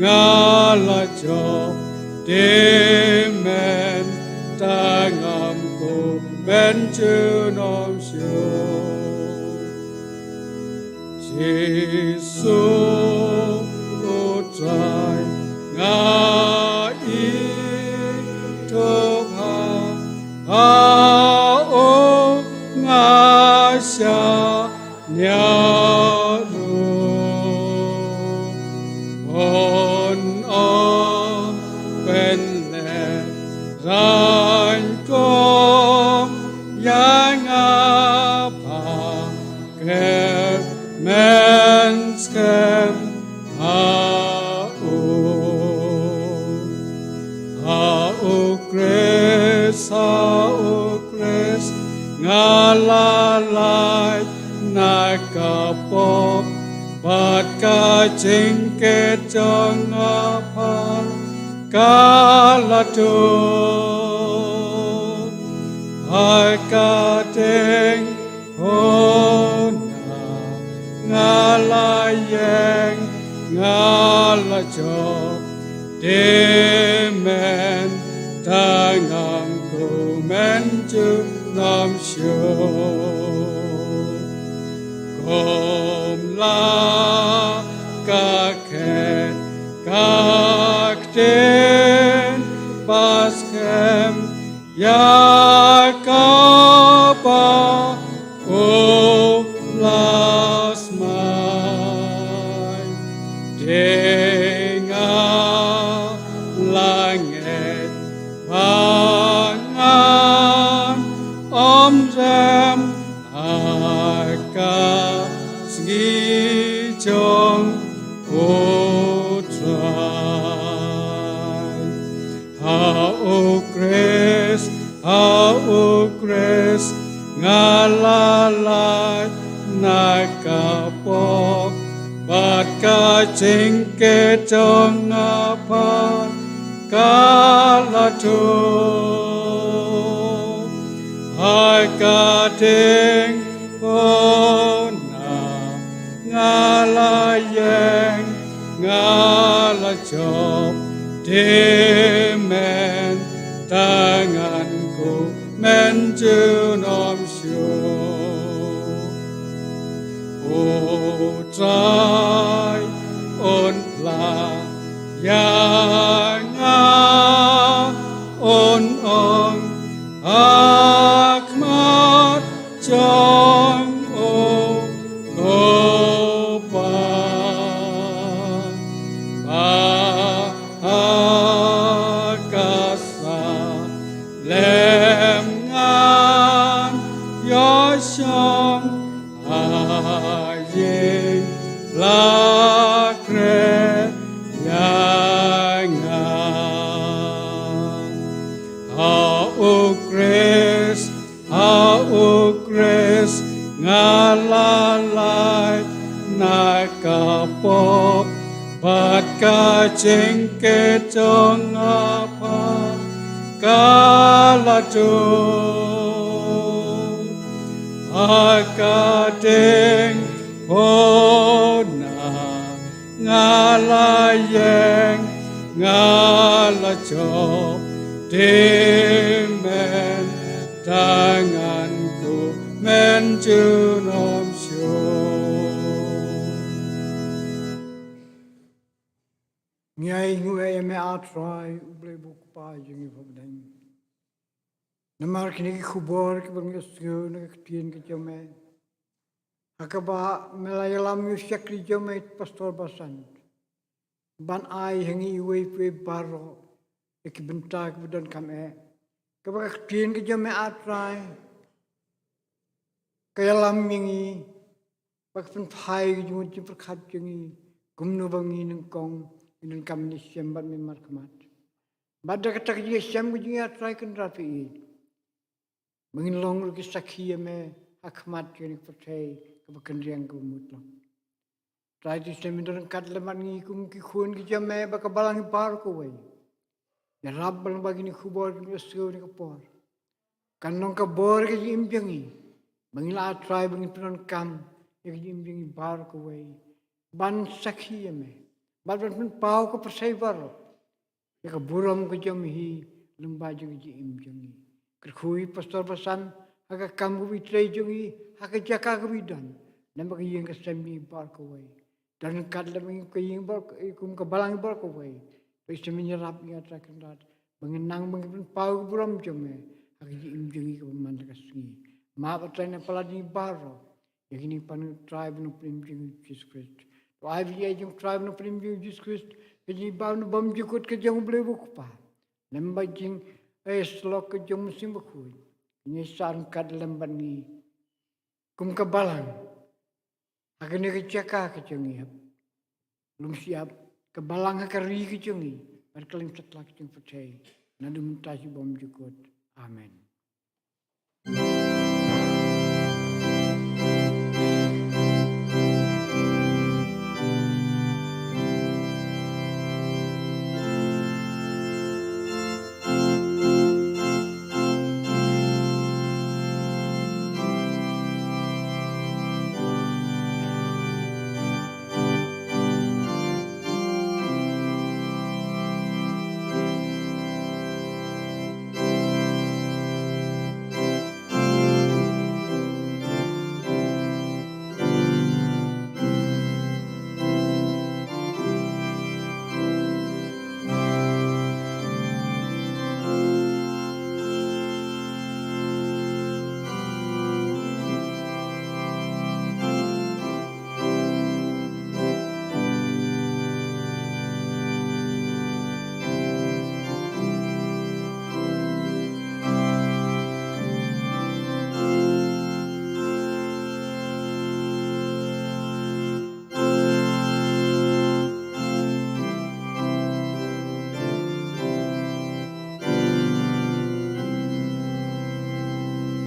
ngalajo demen tangamku benjunom syo Yesu utrai ngai toha o ngasya nyaru on penle ranko yang apa menskem hau kres ngalalai nakapok bat ka jengket jong apa kalatu akadeng hona ngalayeng ngalajo demen tangamku menju nam syo komla kaket kakten paskem yakapa o lasmai dengar langit pangan omzem akas ngijong utrai hau kres ngalalai nakapok bat ka jengket jong apa kalatu akadeng hona ngalayeng ngalajo demen tanganku menjunom syo utrai on pla yang on akmat jong o gopa lakre yanga Haukres ngalalai nakapo bat kacing ketong apa kalado akadeng hona ngalayeng ngalajo demen tanganku menjunom Ngai ngue me atrai uble buku pa jengi pabdeng. Namar kini ki kubor ki bang yosyo na kitien ki jome. Akaba melayalam yusyak di jome pastor basan. Ban ai hengi iwe iwe baro ki bentar ki budan kame. Kaba kitien ki jome atrai. Kaya lam mingi. Bak pen pai ki jome jimperkat jengi. Gumno bangi nengkong. Indun kami ni sembat memar kemat. Bada kata kerja sem kujinya try kan rapi. Mungkin long lagi sakhi me akmat kini percaya kebakan riang kumutlah. Try di sem indun kat lemat ni kum kikun kerja me baka balangi par kuway. Ya rab balang bagi ni kubor ni sesuatu ni kapor. Kanong kabor kerja impiangi. Mungkin lah try mungkin penon kam kerja impiangi par kuway. Ban sakhi me. Badan pun pau ke persai baru. Ya ke buram ke jamhi lembaju ke imjungi. Kerkhui pastor pesan agak kamu bitrai jungi agak jaka ke bidan. Nampak yang kesemi bar kawai. Dan kadang ke yang bar kum ke balang bar kawai. Bisa menyerap ni atrakan rat. Mengenang mungkin pau ke buram jome agak imjungi ke pemandang kesungi. Maaf atranya peladi baru. Yang ini panu tribe no primjungi Jesus Christ. Wahai yang tribe no primjung Jesus Christ, kerja bau no bam jukut kerja boleh buka. Lembah jing slok kerja musim berkui. Ini sangkat lembah ni kum kebalang. Akhirnya kerja kerja ni. Belum siap kebalang kari kerja ni. Berkelim setelah kerja percaya. Nadu mutasi bam jukut. Amin.